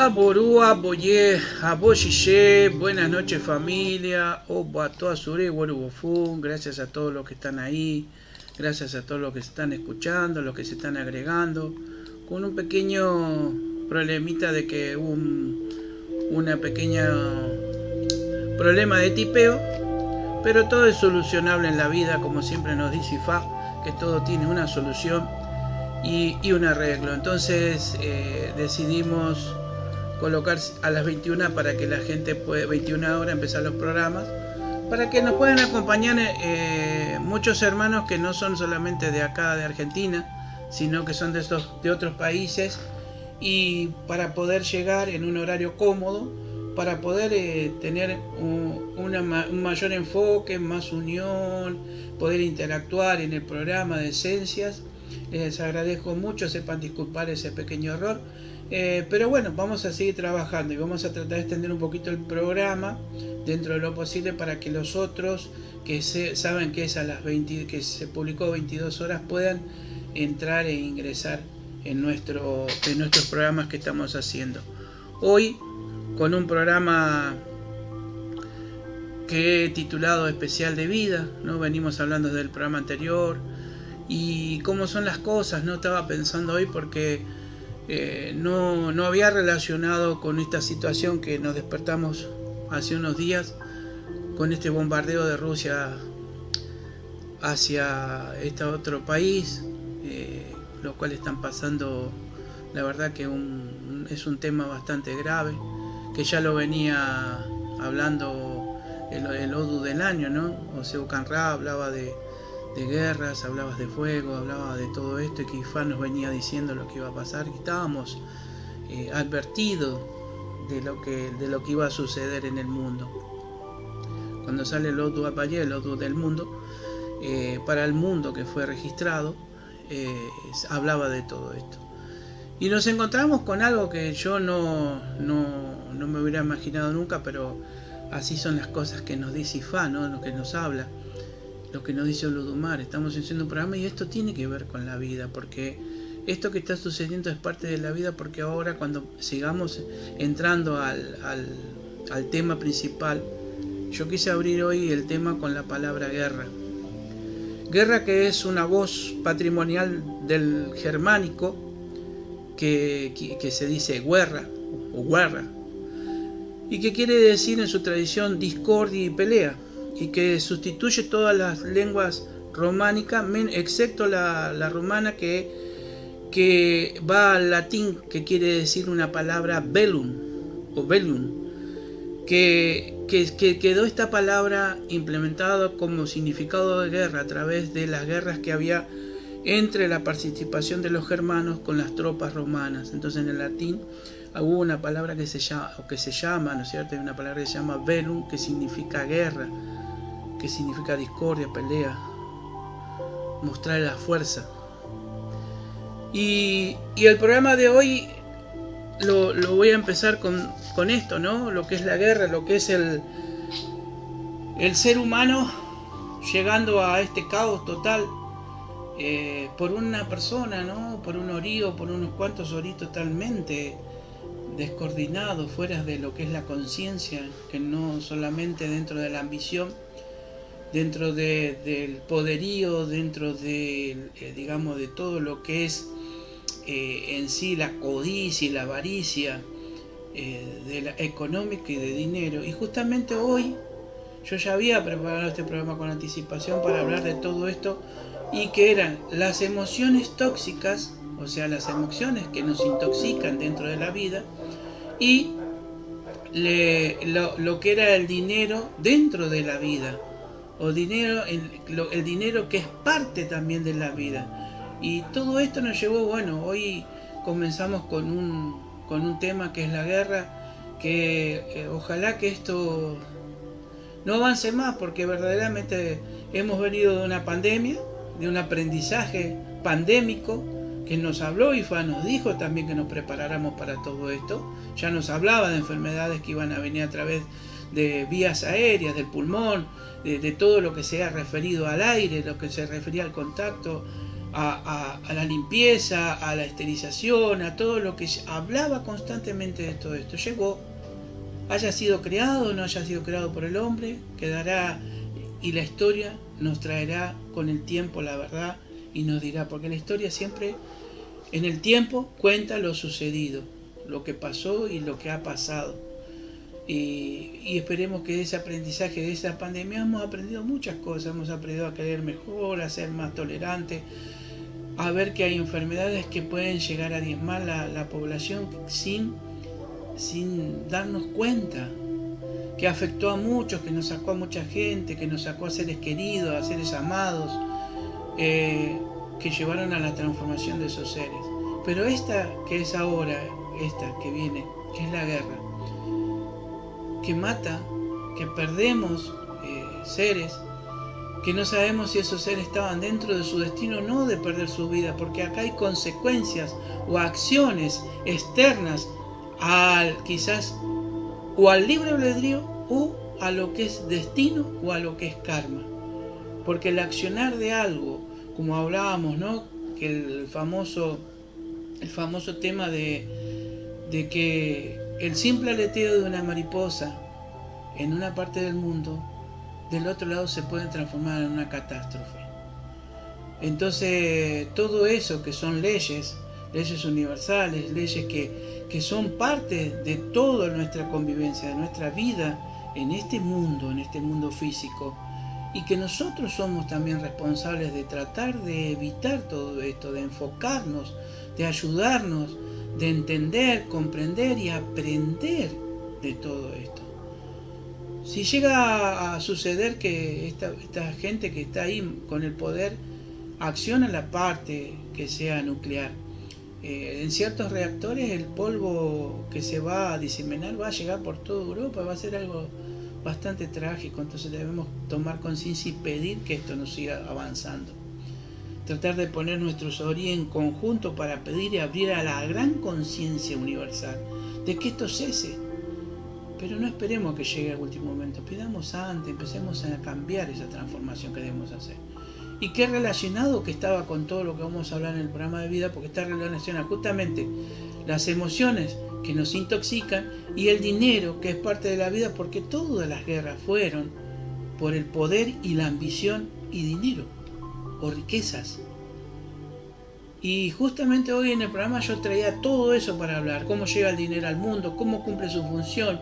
Aborúa, Boyé, Aboyillé, buenas noches familia, Obato Azure, Borubofun, gracias a todos los que están ahí, gracias a todos los que se están escuchando, los que se están agregando, con un pequeño problemita de que hubo una pequeña problema de tipeo, pero todo es solucionable en la vida, como siempre nos dice IFA, que todo tiene una solución y un arreglo. Entonces decidimos colocar a las 21 para que la gente pueda, 21 horas empezar los programas, para que nos puedan acompañar muchos hermanos que no son solamente de acá de Argentina, sino que son de otros países, y para poder llegar en un horario cómodo, para poder tener un mayor enfoque, más unión, poder interactuar en el programa de Esencias. Les agradezco mucho, sepan disculpar ese pequeño error. Pero bueno, vamos a seguir trabajando y vamos a tratar de extender un poquito el programa dentro de lo posible para que los otros que saben que es a las 20, que se publicó 22 horas, puedan entrar e ingresar en nuestros programas que estamos haciendo. Hoy con un programa que he titulado Especial de Vida, ¿no? Venimos hablando del programa anterior y cómo son las cosas, ¿no? Estaba pensando hoy porque no había relacionado con esta situación que nos despertamos hace unos días con este bombardeo de Rusia hacia este otro país, lo cual están pasando, la verdad que es un tema bastante grave, que ya lo venía hablando el Odu del año, ¿no? O sea, Ucanra hablaba de guerras, hablabas de fuego, hablaba de todo esto, y que IFA nos venía diciendo lo que iba a pasar, que estábamos advertidos de lo que iba a suceder en el mundo. Cuando sale el Odu Apayé, el Odu del mundo, para el mundo que fue registrado, hablaba de todo esto. Y nos encontramos con algo que yo no me hubiera imaginado nunca, pero así son las cosas que nos dice IFA, ¿no? Lo que nos habla, lo que nos dice Olodumare. Estamos haciendo un programa y esto tiene que ver con la vida, porque esto que está sucediendo es parte de la vida, porque ahora cuando sigamos entrando al tema principal, yo quise abrir hoy el tema con la palabra guerra. Guerra, que es una voz patrimonial del germánico, que se dice guerra o guerra, y que quiere decir en su tradición discordia y pelea, y que sustituye todas las lenguas románicas, excepto la romana, que va al latín, que quiere decir una palabra bellum, o bellum, que quedó esta palabra implementada como significado de guerra a través de las guerras que había entre la participación de los germanos con las tropas romanas. Entonces en el latín hubo una palabra que se llama, ¿no es cierto? Hay una palabra que se llama bellum, que significa guerra, que significa discordia, pelea, mostrar la fuerza. Y el programa de hoy lo voy a empezar con esto, ¿no? Lo que es la guerra, lo que es el ser humano llegando a este caos total por una persona, ¿no? Por un orío, por unos cuantos oríos totalmente descoordinados, fuera de lo que es la conciencia, que no solamente dentro de la ambición, dentro del poderío, dentro de, digamos, de todo lo que es en sí la codicia y la avaricia de la económica y de dinero. Y justamente hoy yo ya había preparado este programa con anticipación para hablar de todo esto, y que eran las emociones tóxicas, o sea, las emociones que nos intoxican dentro de la vida, y lo que era el dinero dentro de la vida, o el dinero que es parte también de la vida. Y todo esto nos llevó, bueno, hoy comenzamos con un tema que es la guerra, que ojalá que esto no avance más, porque verdaderamente hemos venido de una pandemia, de un aprendizaje pandémico, que nos habló y nos dijo también que nos preparáramos para todo esto. Ya nos hablaba de enfermedades que iban a venir a través de vías aéreas, del pulmón, de todo lo que se ha referido al aire, lo que se refería al contacto, a la limpieza, a la esterilización, a todo lo que hablaba constantemente de todo esto. Llegó, haya sido creado o no haya sido creado por el hombre, quedará, y la historia nos traerá con el tiempo la verdad y nos dirá, porque la historia siempre en el tiempo cuenta lo sucedido, lo que pasó y lo que ha pasado. Y esperemos que de ese aprendizaje, de esa pandemia, hemos aprendido muchas cosas. Hemos aprendido a querer mejor, a ser más tolerantes, a ver que hay enfermedades que pueden llegar a diezmar la población sin darnos cuenta, que afectó a muchos, que nos sacó a mucha gente, que nos sacó a seres queridos, a seres amados, que llevaron a la transformación de esos seres. Pero esta que es ahora, esta que viene, que es la guerra, que mata, que perdemos seres, que no sabemos si esos seres estaban dentro de su destino o no de perder su vida, porque acá hay consecuencias o acciones externas quizás o al libre albedrío o a lo que es destino o a lo que es karma. Porque el accionar de algo, como hablábamos, ¿no? Que el famoso tema de que el simple aleteo de una mariposa en una parte del mundo, del otro lado se puede transformar en una catástrofe. Entonces, todo eso que son leyes universales, leyes que son parte de toda nuestra convivencia, de nuestra vida en este mundo físico, y que nosotros somos también responsables de tratar de evitar todo esto, de enfocarnos, de ayudarnos, de entender, comprender y aprender de todo esto. Si llega a suceder que esta gente que está ahí con el poder acciona la parte que sea nuclear, en ciertos reactores el polvo que se va a diseminar va a llegar por toda Europa, va a ser algo bastante trágico. Entonces debemos tomar conciencia y pedir que esto nos siga avanzando. Tratar de poner nuestros orígenes en conjunto para pedir y abrir a la gran conciencia universal de que esto cese. Pero no esperemos que llegue al último momento, pidamos antes, empecemos a cambiar esa transformación que debemos hacer. Y qué relacionado que estaba con todo lo que vamos a hablar en el programa de vida, porque está relacionado justamente las emociones que nos intoxican y el dinero que es parte de la vida, porque todas las guerras fueron por el poder y la ambición y dinero o riquezas. Y justamente hoy en el programa yo traía todo eso para hablar, cómo llega el dinero al mundo, cómo cumple su función,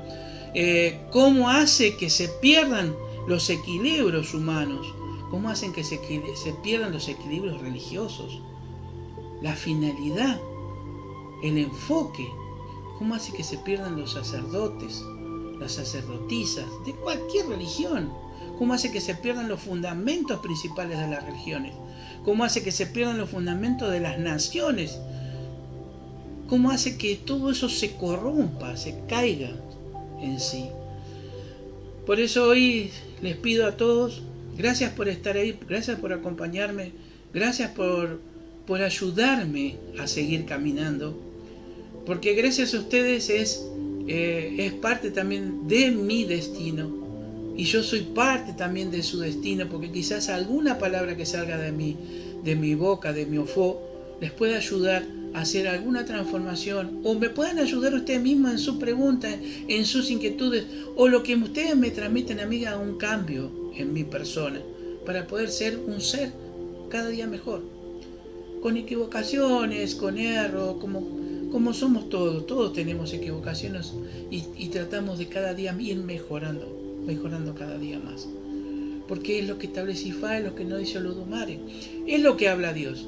cómo hace que se pierdan los equilibrios humanos, cómo hacen que se pierdan los equilibrios religiosos, la finalidad, el enfoque, cómo hace que se pierdan los sacerdotes, las sacerdotisas, de cualquier religión, cómo hace que se pierdan los fundamentos principales de las religiones, cómo hace que se pierdan los fundamentos de las naciones, cómo hace que todo eso se corrompa, se caiga en sí. Por eso hoy les pido a todos, gracias por estar ahí, gracias por acompañarme, gracias por ayudarme a seguir caminando, porque gracias a ustedes es parte también de mi destino, y yo soy parte también de su destino, porque quizás alguna palabra que salga de mi boca, de mi ofó, les pueda ayudar a hacer alguna transformación, o me puedan ayudar ustedes mismos en sus preguntas, en sus inquietudes, o lo que ustedes me transmiten a mí, a un cambio en mi persona, para poder ser un ser cada día mejor, con equivocaciones, con error, como somos todos tenemos equivocaciones, y tratamos de cada día ir mejorando cada día más, porque es lo que establece Ifá, es lo que nos dice Olodumare, es lo que habla Dios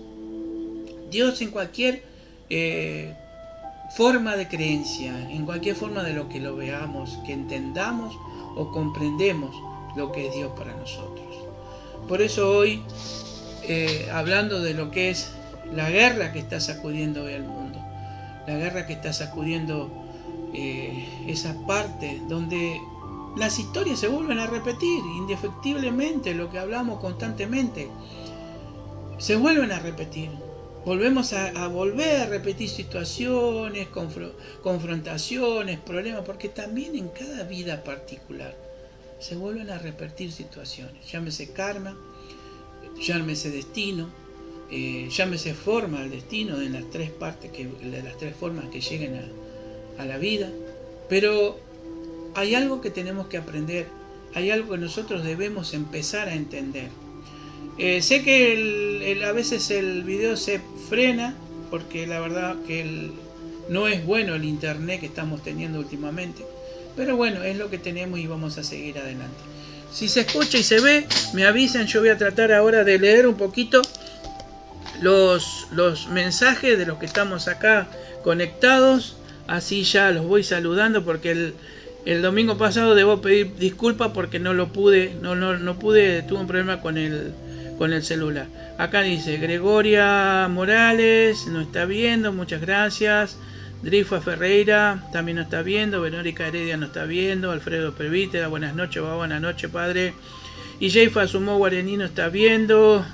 en cualquier forma de creencia, en cualquier forma de lo que lo veamos, que entendamos o comprendemos lo que es Dios para nosotros. Por eso hoy, hablando de lo que es la guerra que está sacudiendo hoy al mundo, la guerra que está sacudiendo esa parte donde las historias se vuelven a repetir, indefectiblemente, lo que hablamos constantemente, se vuelven a repetir. Volvemos a volver a repetir situaciones, confrontaciones, problemas, porque también en cada vida particular se vuelven a repetir situaciones. Llámese karma, llámese destino, llámese forma al destino, de las tres partes, de las tres formas que lleguen a la vida. Pero hay algo que tenemos que aprender, hay algo que nosotros debemos empezar a entender. Sé que a veces el video se frena, porque la verdad que no es bueno el internet que estamos teniendo últimamente. Pero bueno, es lo que tenemos y vamos a seguir adelante. Si se escucha y se ve, me avisan. Yo voy a tratar ahora de leer un poquito los mensajes de los que estamos acá conectados. Así ya los voy saludando, porque el domingo pasado debo pedir disculpas porque no pude, tuve un problema con el celular. Acá dice Gregoria Morales, nos está viendo, muchas gracias. Drifa Ferreira también nos está viendo. Verónica Heredia nos está viendo. Alfredo Pervítera, buenas noches, buenas noches, padre. Y Jaifa Sumó Guarení nos está viendo.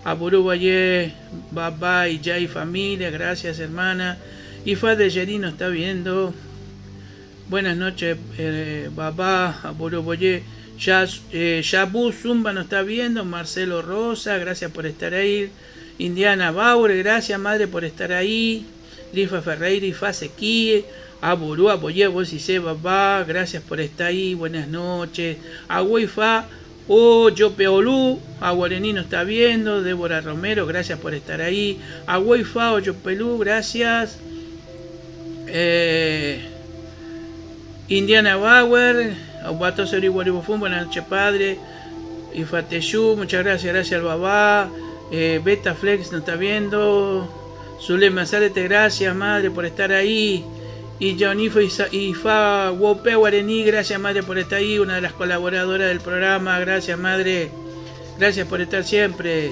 Aburú Valle, Babá y Jai familia, gracias hermana. Ifa de Yerí nos está viendo. Buenas noches, Babá, Aburú Valle. Yabu Zumba nos está viendo. Marcelo Rosa, gracias por estar ahí. Indiana Bauer, gracias madre por estar ahí. Drifa Ferreira, Ifa Sequí, Aburú, Aboye, vos y se Babá, gracias por estar ahí. Buenas noches. Agüifa, Yopeolú, Aguarení nos está viendo. Débora Romero, gracias por estar ahí. Agüifa, Yopelú, gracias. Indiana Bauer, Aguato Seri Guaribofún, buenas noches padre. Ifateyú, muchas gracias al Babá. Beta Flex nos está viendo. Zulema Salete, gracias madre por estar ahí. Y Jaunifa y Fa Wope Guarení, gracias madre por estar ahí, una de las colaboradoras del programa, gracias madre, gracias por estar siempre.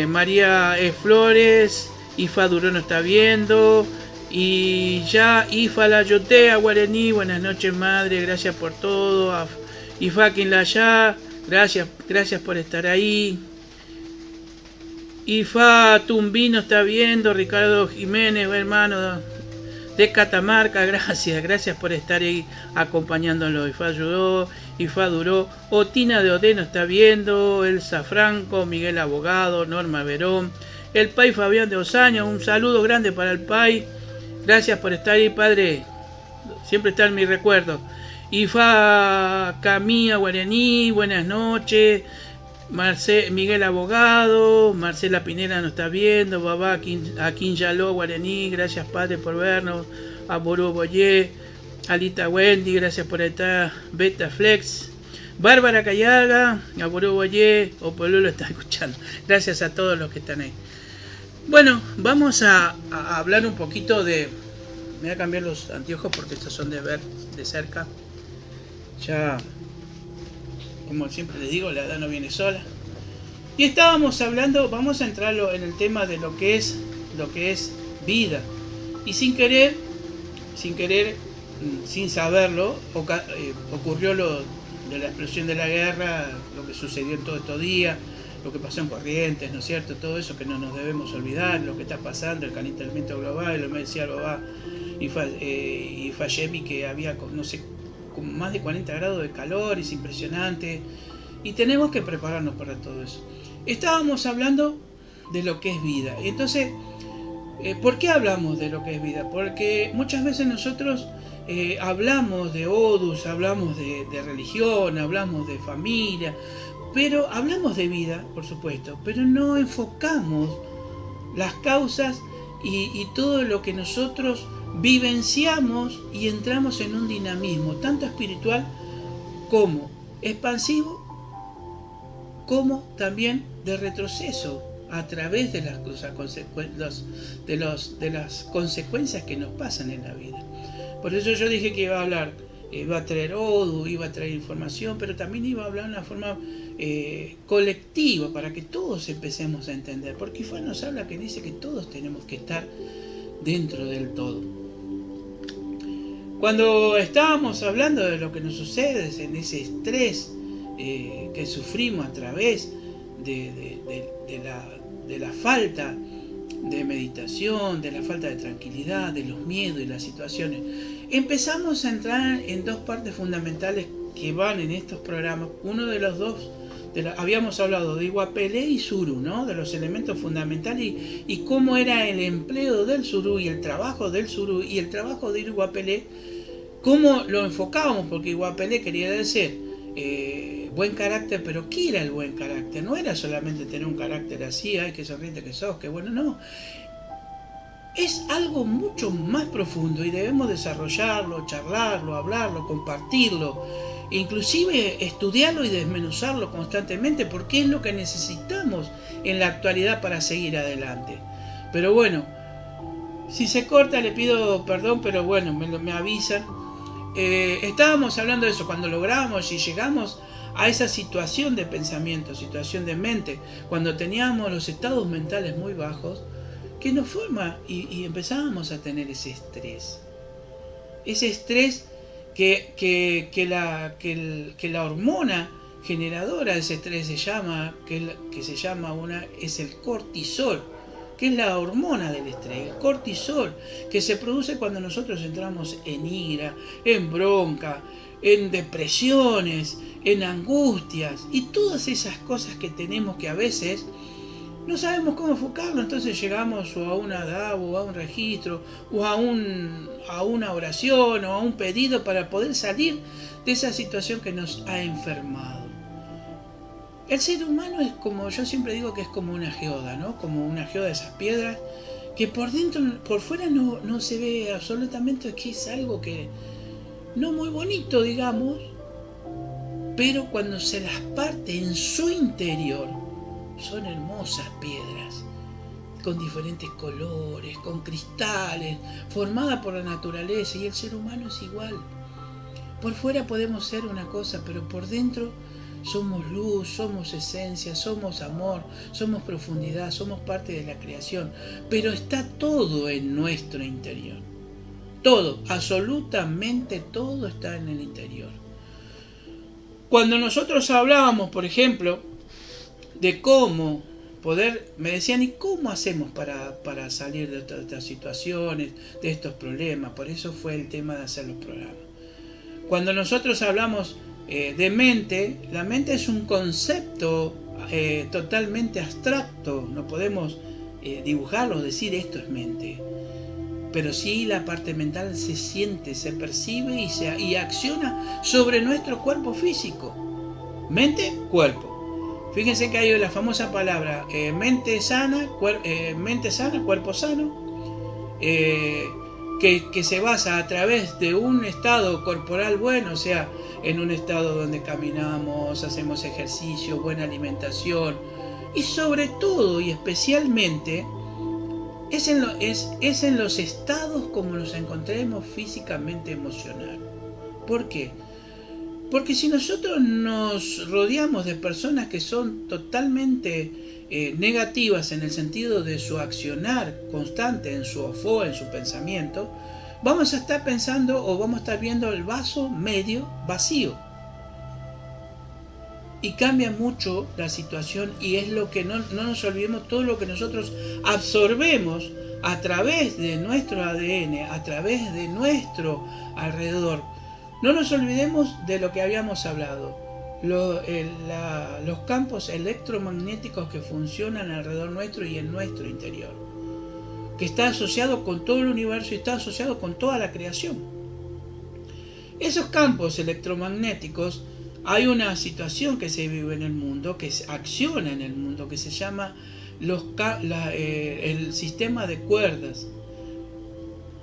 María Flores, Ifa Duró nos está viendo. Y ya Ifa La Yotea Guarení, buenas noches madre, gracias por todo. Ifa Quinlayá, gracias por estar ahí. Ifa Tumbino está viendo. Ricardo Jiménez, hermano de Catamarca, gracias por estar ahí acompañándolo. Ifa ayudó, Ifa Duró. Otina de Odeno está viendo. Elsa Franco, Miguel Abogado, Norma Verón, el Pai Fabián de Osaña, un saludo grande para el Pai, gracias por estar ahí padre, siempre está en mi recuerdo. Ifa Camilla Guarení, buenas noches. Miguel Abogado, Marcela Pineda nos está viendo. Babá Aquínyaló Guarení, gracias padre por vernos. Aburú Boyé, Alita Wendy, gracias por estar. Beta Flex, Bárbara Callaga, Aburú Boyé, Opolú lo está escuchando. Gracias a todos los que están ahí. Bueno, vamos a hablar un poquito de... Me voy a cambiar los anteojos porque estos son de ver de cerca. Ya... Como siempre les digo, la edad no viene sola. Y estábamos hablando, vamos a entrar en el tema de lo que es vida. Y sin querer, sin saberlo, ocurrió lo de la explosión de la guerra, lo que sucedió en todos estos días, lo que pasó en Corrientes, ¿no es cierto? Todo eso que no nos debemos olvidar, lo que está pasando, el calentamiento global, lo me decía el Babá y Fayebi, que había, no sé, con más de 40 grados de calor, es impresionante, y tenemos que prepararnos para todo eso. Estábamos hablando de lo que es vida. Entonces, ¿por qué hablamos de lo que es vida? Porque muchas veces nosotros hablamos de odus, hablamos de religión, hablamos de familia, pero hablamos de vida, por supuesto, pero no enfocamos las causas y todo lo que nosotros vivenciamos y entramos en un dinamismo tanto espiritual como expansivo, como también de retroceso a través de las consecuencias que nos pasan en la vida. Por eso yo dije que iba a hablar, iba a traer Odu, iba a traer información, pero también iba a hablar de una forma colectiva para que todos empecemos a entender, porque Ifá nos habla que dice que todos tenemos que estar dentro del todo. Cuando estábamos hablando de lo que nos sucede en ese estrés que sufrimos a través de la falta de meditación, de la falta de tranquilidad, de los miedos y las situaciones, empezamos a entrar en dos partes fundamentales que van en estos programas. Uno de los dos habíamos hablado de Iwapelé y Suru, ¿no? De los elementos fundamentales y cómo era el empleo del Suru y el trabajo del Suru y el trabajo de Iwapelé, cómo lo enfocábamos, porque Iwapelé quería decir buen carácter, pero ¿qué era el buen carácter? No era solamente tener un carácter así, ay, qué sonriente que sos, qué bueno, no. Es algo mucho más profundo y debemos desarrollarlo, charlarlo, hablarlo, compartirlo, inclusive estudiarlo y desmenuzarlo constantemente, porque es lo que necesitamos en la actualidad para seguir adelante. Pero bueno, si se corta le pido perdón, pero bueno, me avisan. Estábamos hablando de eso, cuando logramos y llegamos a esa situación de pensamiento, situación de mente, cuando teníamos los estados mentales muy bajos, que nos forma y empezábamos a tener ese estrés que la hormona generadora de ese estrés es el cortisol, que es la hormona del estrés, el cortisol, que se produce cuando nosotros entramos en ira, en bronca, en depresiones, en angustias y todas esas cosas que tenemos que a veces no sabemos cómo enfocarlo, entonces llegamos o a una DAO, o a un registro, o a una oración, o a un pedido para poder salir de esa situación que nos ha enfermado. El ser humano es como, yo siempre digo que es como una geoda, ¿no? Como una geoda de esas piedras, que por dentro, por fuera no se ve absolutamente, que es algo que no muy bonito, digamos, pero cuando se las parte en su interior, son hermosas piedras, con diferentes colores, con cristales, formadas por la naturaleza, y el ser humano es igual. Por fuera podemos ser una cosa, pero por dentro somos luz, somos esencia, somos amor, somos profundidad, somos parte de la creación, pero está todo en nuestro interior. Todo, absolutamente todo está en el interior. Cuando nosotros hablábamos, por ejemplo, de cómo poder, me decían, ¿y cómo hacemos para salir de todas estas situaciones, de estos problemas? Por eso fue el tema de hacer los programas. Cuando nosotros hablamos de mente, la mente es un concepto totalmente abstracto, no podemos dibujarlo, decir esto es mente, pero sí la parte mental se siente, se percibe y acciona sobre nuestro cuerpo físico. Mente, cuerpo. Fíjense que hay la famosa palabra mente sana, cuerpo sano, que se basa a través de un estado corporal bueno, o sea, en un estado donde caminamos, hacemos ejercicio, buena alimentación, y sobre todo y especialmente es en los estados como nos encontremos físicamente, emocional. ¿Por qué? Porque si nosotros nos rodeamos de personas que son totalmente negativas en el sentido de su accionar constante en su en su pensamiento, vamos a estar pensando o vamos a estar viendo el vaso medio vacío. Y cambia mucho la situación, y es lo que no nos olvidemos, todo lo que nosotros absorbemos a través de nuestro ADN, a través de nuestro alrededor. No nos olvidemos de lo que habíamos hablado, los campos electromagnéticos que funcionan alrededor nuestro y en nuestro interior, que está asociado con todo el universo y está asociado con toda la creación. Esos campos electromagnéticos, hay una situación que se vive en el mundo, que acciona en el mundo, que se llama el sistema de cuerdas.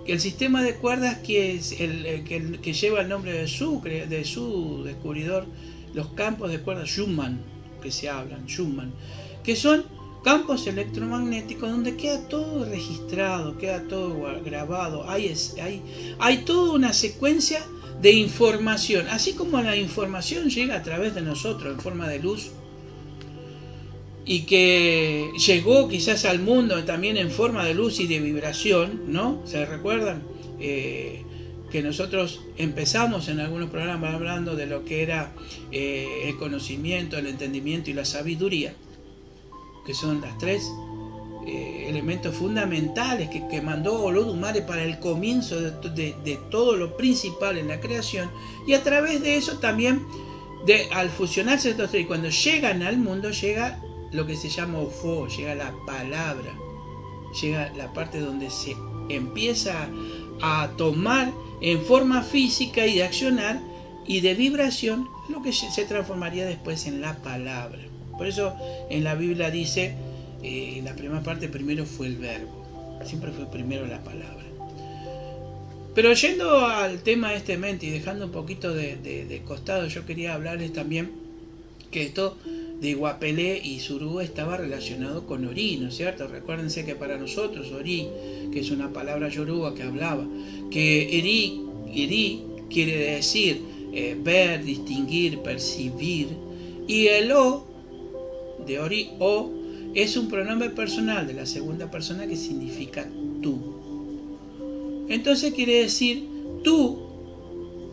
El sistema de cuerdas que es que lleva el nombre de su descubridor, los campos de cuerdas Schumann, que se hablan, Schumann, que son campos electromagnéticos donde queda todo registrado, queda todo grabado, hay toda una secuencia de información, así como la información llega a través de nosotros en forma de luz, y que llegó quizás al mundo también en forma de luz y de vibración, ¿no? ¿Se recuerdan? Que nosotros empezamos en algunos programas hablando de lo que era el conocimiento, el entendimiento y la sabiduría, que son las tres elementos fundamentales que mandó Olodumare para el comienzo de todo lo principal en la creación, y a través de eso también al fusionarse estos tres, cuando llegan al mundo, llega lo que se llama Ofo, llega la palabra, llega la parte donde se empieza a tomar en forma física y de accionar y de vibración lo que se transformaría después en la palabra. Por eso en la Biblia dice, en la primera parte, primero fue el verbo, siempre fue primero la palabra. Pero yendo al tema de este mente y dejando un poquito de costado, yo quería hablarles también que esto de Guapelé y Surú estaba relacionado con Orí, ¿no es cierto? Recuérdense que para nosotros Orí, que es una palabra yoruba que hablaba, que Eri quiere decir ver, distinguir, percibir, y el O de Orí, O, es un pronombre personal de la segunda persona que significa tú. Entonces quiere decir tú,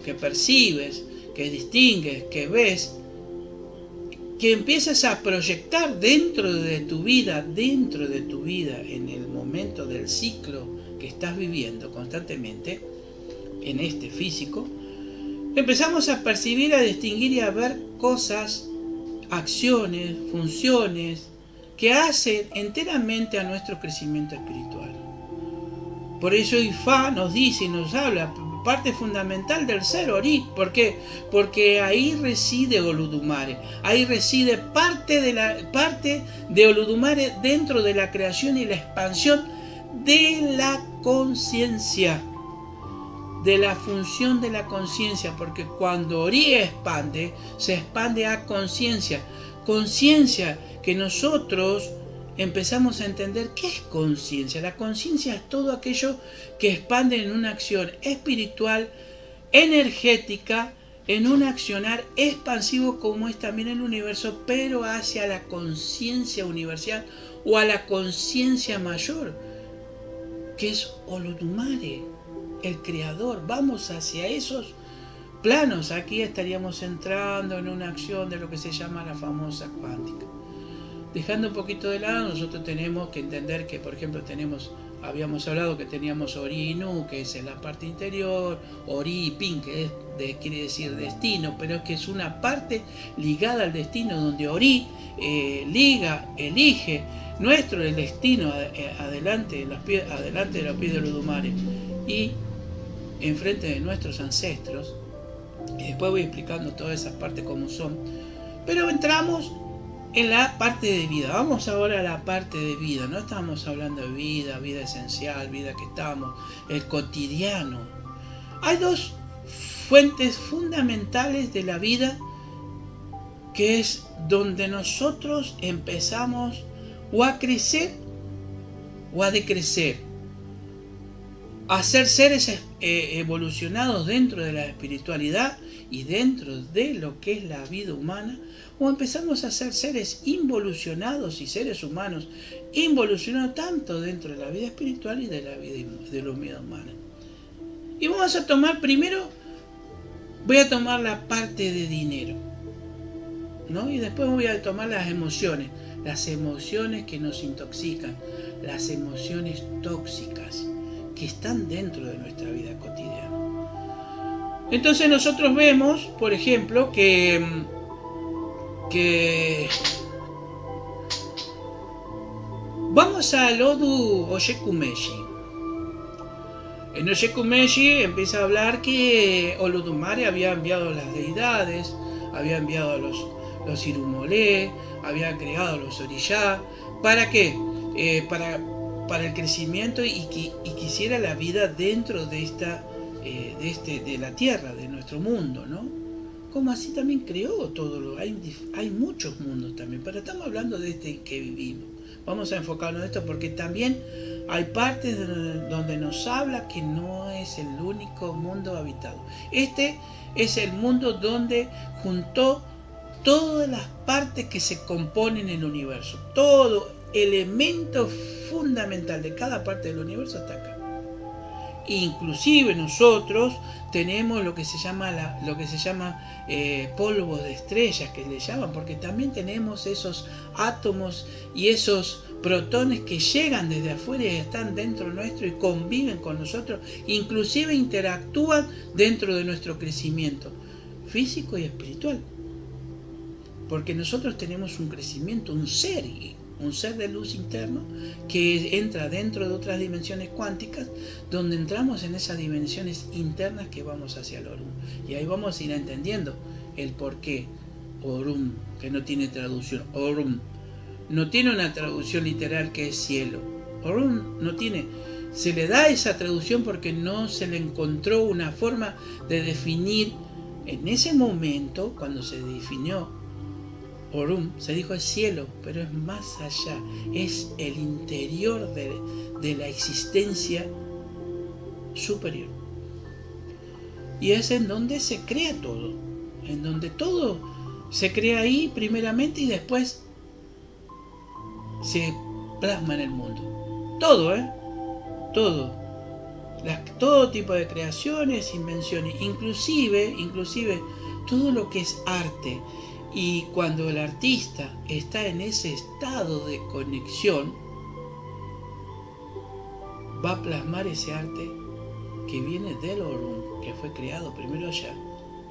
que percibes, que distingues, que ves, que empiezas a proyectar dentro de tu vida, en el momento del ciclo que estás viviendo constantemente, en este físico, empezamos a percibir, a distinguir y a ver cosas, acciones, funciones, que hacen enteramente a nuestro crecimiento espiritual. Por eso Ifá nos dice y nos habla, parte fundamental del ser Orí. ¿Por qué? Porque ahí reside Olodumare, ahí reside parte de Olodumare dentro de la creación y la expansión de la conciencia, de la función de la conciencia, porque cuando Orí expande, se expande a conciencia, que nosotros empezamos a entender qué es conciencia. La conciencia es todo aquello que expande en una acción espiritual, energética, en un accionar expansivo como es también el universo, pero hacia la conciencia universal o a la conciencia mayor, que es Olodumare, el creador. Vamos hacia esos planos. Aquí estaríamos entrando en una acción de lo que se llama la famosa cuántica. Dejando un poquito de lado, nosotros tenemos que entender que, por ejemplo, habíamos hablado que teníamos Ori y Nu, que es en la parte interior, Ori y Pin, que quiere decir destino, pero es que es una parte ligada al destino, donde Ori elige el destino adelante de los pies de Olodumare y enfrente de nuestros ancestros. Y después voy explicando todas esas partes como son. Pero entramos en la parte de vida. Vamos ahora a la parte de vida. No estamos hablando de vida esencial, vida que estamos, el cotidiano. Hay dos fuentes fundamentales de la vida, que es donde nosotros empezamos o a crecer o a decrecer, a ser seres evolucionados dentro de la espiritualidad y dentro de lo que es la vida humana, o empezamos a ser seres involucionados y seres humanos involucionados tanto dentro de la vida espiritual y de la vida humana. Y vamos a tomar primero, voy a tomar la parte de dinero, ¿no? Y después voy a tomar las emociones que nos intoxican, las emociones tóxicas que están dentro de nuestra vida cotidiana. Entonces nosotros vemos, por ejemplo, que vamos al Odu Oyekumeshi. En Oyekumeshi empieza a hablar que Olodumare había enviado a las deidades, había enviado a los Irumolé, había creado a los Orishá. ¿Para qué? Para el crecimiento y quisiera la vida dentro de la tierra, de nuestro mundo, ¿no? Como así también creó todo hay muchos mundos también, pero estamos hablando de este que vivimos. Vamos a enfocarnos en esto porque también hay partes donde nos habla que no es el único mundo habitado. Este es el mundo donde juntó todas las partes que se componen en el universo. Todo elemento fundamental de cada parte del universo está acá. Inclusive nosotros tenemos lo que se llama polvos de estrellas, que le llaman, porque también tenemos esos átomos y esos protones que llegan desde afuera y están dentro nuestro y conviven con nosotros, inclusive interactúan dentro de nuestro crecimiento físico y espiritual. porque nosotros tenemos un crecimiento, un ser de luz interno que entra dentro de otras dimensiones cuánticas, donde entramos en esas dimensiones internas que vamos hacia el Orum. Y ahí vamos a ir entendiendo el por qué Orum, que no tiene traducción. Orum no tiene una traducción literal que es cielo. Orum no tiene. Se le da esa traducción porque no se le encontró una forma de definir. En ese momento, cuando se definió Orum, se dijo es cielo, pero es más allá, es el interior de la existencia superior. Y es en donde se crea todo, en donde todo se crea ahí primeramente y después se plasma en el mundo. Todo, todo. Todo tipo de creaciones, invenciones, inclusive todo lo que es arte. Y cuando el artista está en ese estado de conexión, va a plasmar ese arte que viene del Orum, que fue creado primero allá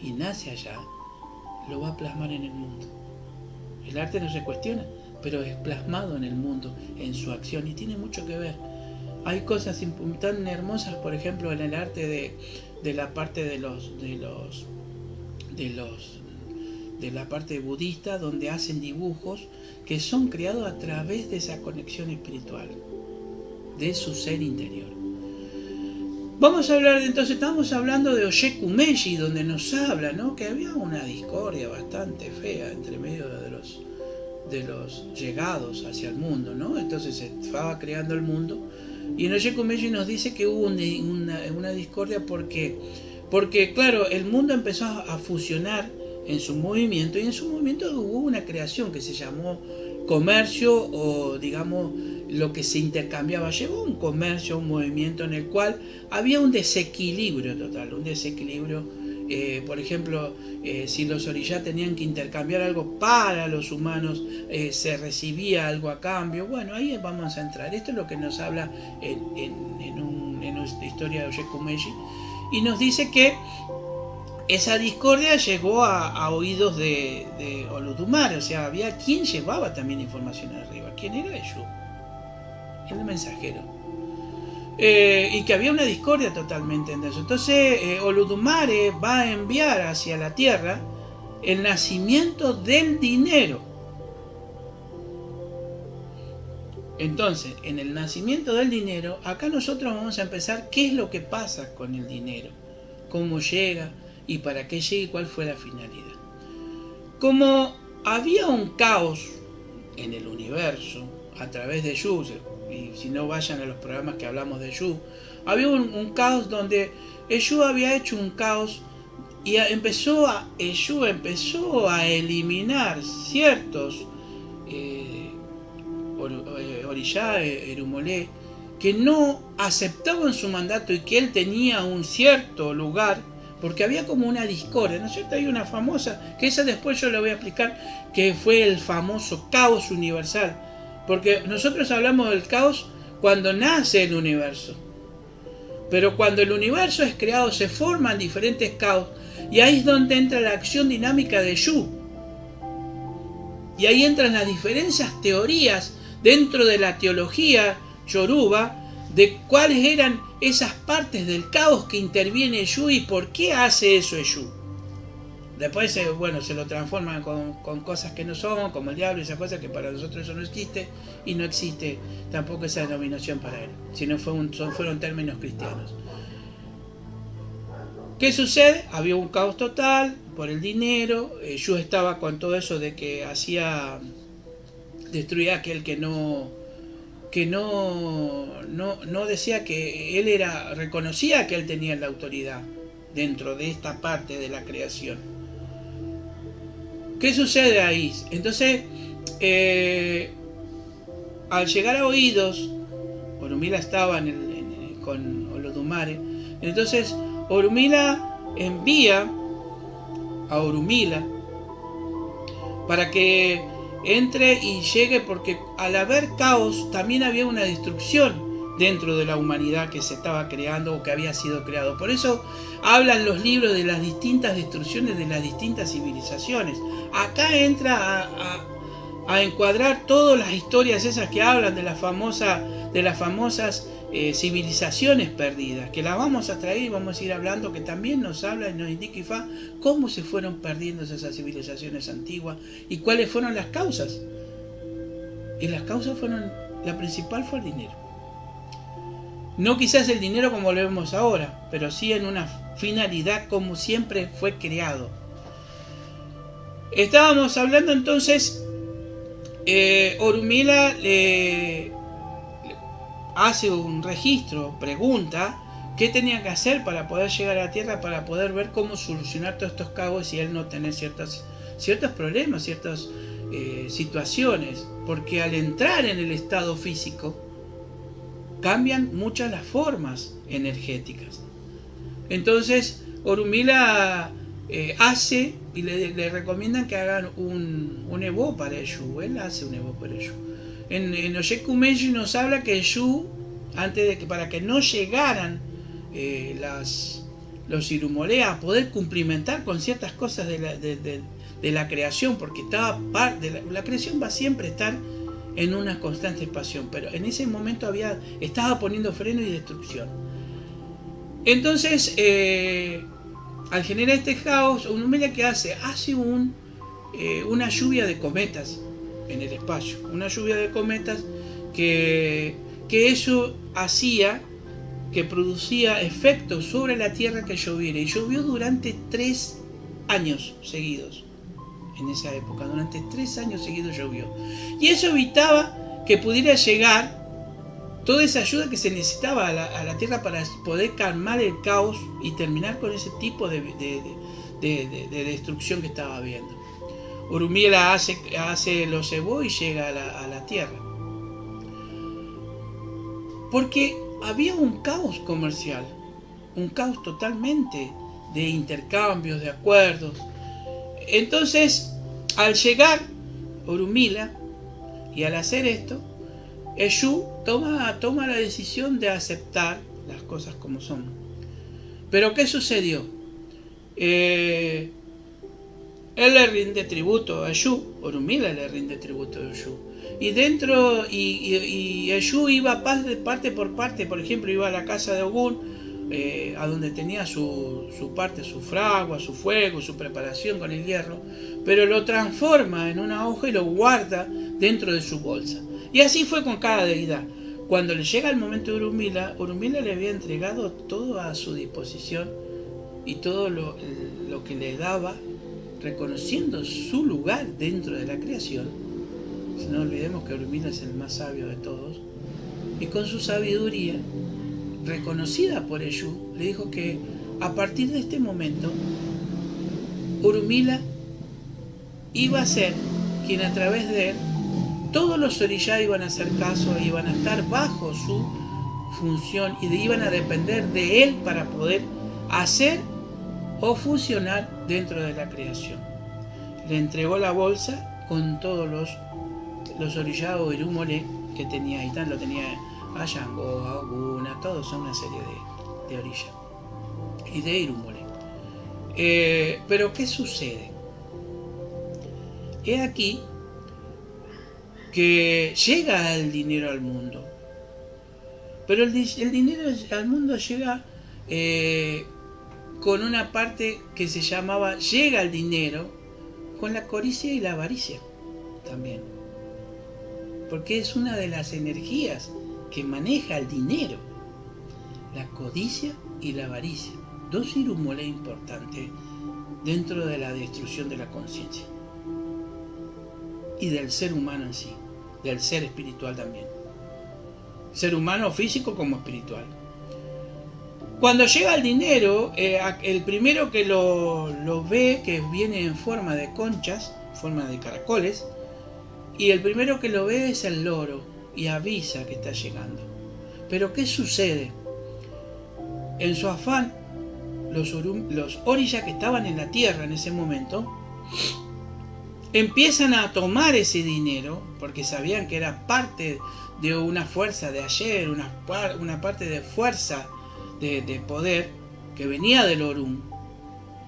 y nace allá, lo va a plasmar en el mundo. El arte no se cuestiona, pero es plasmado en el mundo, en su acción, y tiene mucho que ver. Hay cosas tan hermosas, por ejemplo, en el arte de la parte de la parte budista, donde hacen dibujos que son creados a través de esa conexión espiritual, de su ser interior. Vamos a hablar, entonces estamos hablando de Oye Kumeji, donde nos habla, ¿no?, que había una discordia bastante fea entre medio de los llegados hacia el mundo, ¿no? Entonces se estaba creando el mundo, y en Oye Kumeji nos dice que hubo una discordia porque, claro, el mundo empezó a fusionar en su movimiento, y en su movimiento hubo una creación que se llamó comercio, o digamos lo que se intercambiaba. Llegó un comercio, un movimiento en el cual había un desequilibrio total, un desequilibrio. Por ejemplo, si los orishas tenían que intercambiar algo para los humanos, se recibía algo a cambio. Bueno, ahí vamos a entrar. Esto es lo que nos habla en nuestra historia de Oye Kumeji, y nos dice que esa discordia llegó a oídos de Olodumare. O sea, había quien llevaba también información arriba. ¿Quién era Eshu? El mensajero. Y que había una discordia totalmente en eso. Entonces Olodumare va a enviar hacia la tierra el nacimiento del dinero. Entonces, en el nacimiento del dinero, acá nosotros vamos a empezar qué es lo que pasa con el dinero, cómo llega y para qué llega y cuál fue la finalidad. Como había un caos en el universo a través de Yu, y si no vayan a los programas que hablamos de Yu, había un caos donde Yu había hecho un caos y Yu empezó a eliminar ciertos orishá, erumolé, que no aceptaban su mandato y que él tenía un cierto lugar, porque había como una discordia, ¿no es cierto? Hay una famosa, que esa después yo la voy a explicar, que fue el famoso caos universal, porque nosotros hablamos del caos cuando nace el universo, pero cuando el universo es creado se forman diferentes caos, y ahí es donde entra la acción dinámica de Yu, y ahí entran las diferentes teorías dentro de la teología yoruba de cuáles eran esas partes del caos que interviene Yu y por qué hace eso Yu. Después, se lo transforman con cosas que no son, como el diablo y esas cosas, que para nosotros eso no existe, y no existe tampoco esa denominación para él, sino fueron términos cristianos. ¿Qué sucede? Había un caos total por el dinero. Yu estaba con todo eso de que destruía a aquel que no decía que él reconocía que él tenía la autoridad dentro de esta parte de la creación. ¿Qué sucede ahí? Entonces, al llegar a oídos, Orunmila estaba con Olodumare, entonces Orunmila envía a Orunmila para que entre y llegue, porque al haber caos también había una destrucción dentro de la humanidad que se estaba creando o que había sido creado. Por eso hablan los libros de las distintas destrucciones de las distintas civilizaciones. acá entra a encuadrar todas las historias esas que hablan de las famosas civilizaciones perdidas, que las vamos a traer y vamos a ir hablando, que también nos habla y nos indica Ifá cómo se fueron perdiendo esas civilizaciones antiguas y cuáles fueron las causas. Y las causas fueron, la principal fue el dinero. No quizás el dinero como lo vemos ahora, pero sí en una finalidad como siempre fue creado. Estábamos hablando entonces, Orunmila hace un registro, pregunta qué tenía que hacer para poder llegar a la Tierra, para poder ver cómo solucionar todos estos cabos y él no tener ciertos problemas, ciertas situaciones, porque al entrar en el estado físico cambian muchas las formas energéticas. Entonces Orunmila hace y le recomiendan que hagan un Evo para Eshu. Él hace un Evo para Eshu. En Oyeku Meiji nos habla que Eshu, antes de que, para que no llegaran los Irumolé a poder cumplimentar con ciertas cosas de la creación, porque estaba la creación va a siempre estar en una constante expansión, pero en ese momento estaba poniendo freno y destrucción. Entonces, al generar este caos, Orunmila ¿qué hace? Hace una lluvia de cometas en el espacio, una lluvia de cometas que eso hacía que producía efectos sobre la Tierra que lloviera, y llovió durante 3 años seguidos. En esa época, durante 3 años seguidos llovió, y eso evitaba que pudiera llegar toda esa ayuda que se necesitaba a la Tierra para poder calmar el caos y terminar con ese tipo de destrucción que estaba habiendo. Orunmila hace los Evo y llega a la Tierra, porque había un caos comercial, un caos totalmente de intercambios, de acuerdos. Entonces, al llegar Orunmila y al hacer esto, Eshu toma la decisión de aceptar las cosas como son. Pero ¿qué sucedió? Él le rinde tributo a Eshu, Orunmila le rinde tributo a Eshu. Y Eshu iba parte por parte. Por ejemplo, iba a la casa de Ogún, a donde tenía su parte, su fragua, su fuego, su preparación con el hierro, pero lo transforma en una hoja y lo guarda dentro de su bolsa. Y así fue con cada deidad. Cuando le llega el momento de Orunmila, Orunmila le había entregado todo a su disposición y todo lo que le daba, reconociendo su lugar dentro de la creación. No olvidemos que Orunmila es el más sabio de todos, y con su sabiduría reconocida por Eshu, le dijo que a partir de este momento Orunmila iba a ser quien, a través de él, todos los orishá iban a hacer caso, iban a estar bajo su función y iban a depender de él para poder hacer o funcionar dentro de la creación. Le entregó la bolsa con todos los orishá o irumolé que tenía. Y tal, lo tenía a Yango, a Ogún, a todos, son una serie de orishá y de irumolé. Pero ¿qué sucede? He aquí que llega el dinero al mundo, pero el dinero al mundo llega con una parte que se llamaba, llega el dinero con la codicia y la avaricia también, porque es una de las energías que maneja el dinero, la codicia y la avaricia, dos irumolé importantes dentro de la destrucción de la conciencia y del ser humano en sí, del ser espiritual también, ser humano físico como espiritual. Cuando llega el dinero, el primero que lo ve, que viene en forma de conchas, forma de caracoles, y el primero que lo ve es el loro y avisa que está llegando. Pero ¿qué sucede? En su afán, los orishá que estaban en la tierra en ese momento empiezan a tomar ese dinero, porque sabían que era parte de una fuerza de ayer, una parte de fuerza de poder que venía del Orún,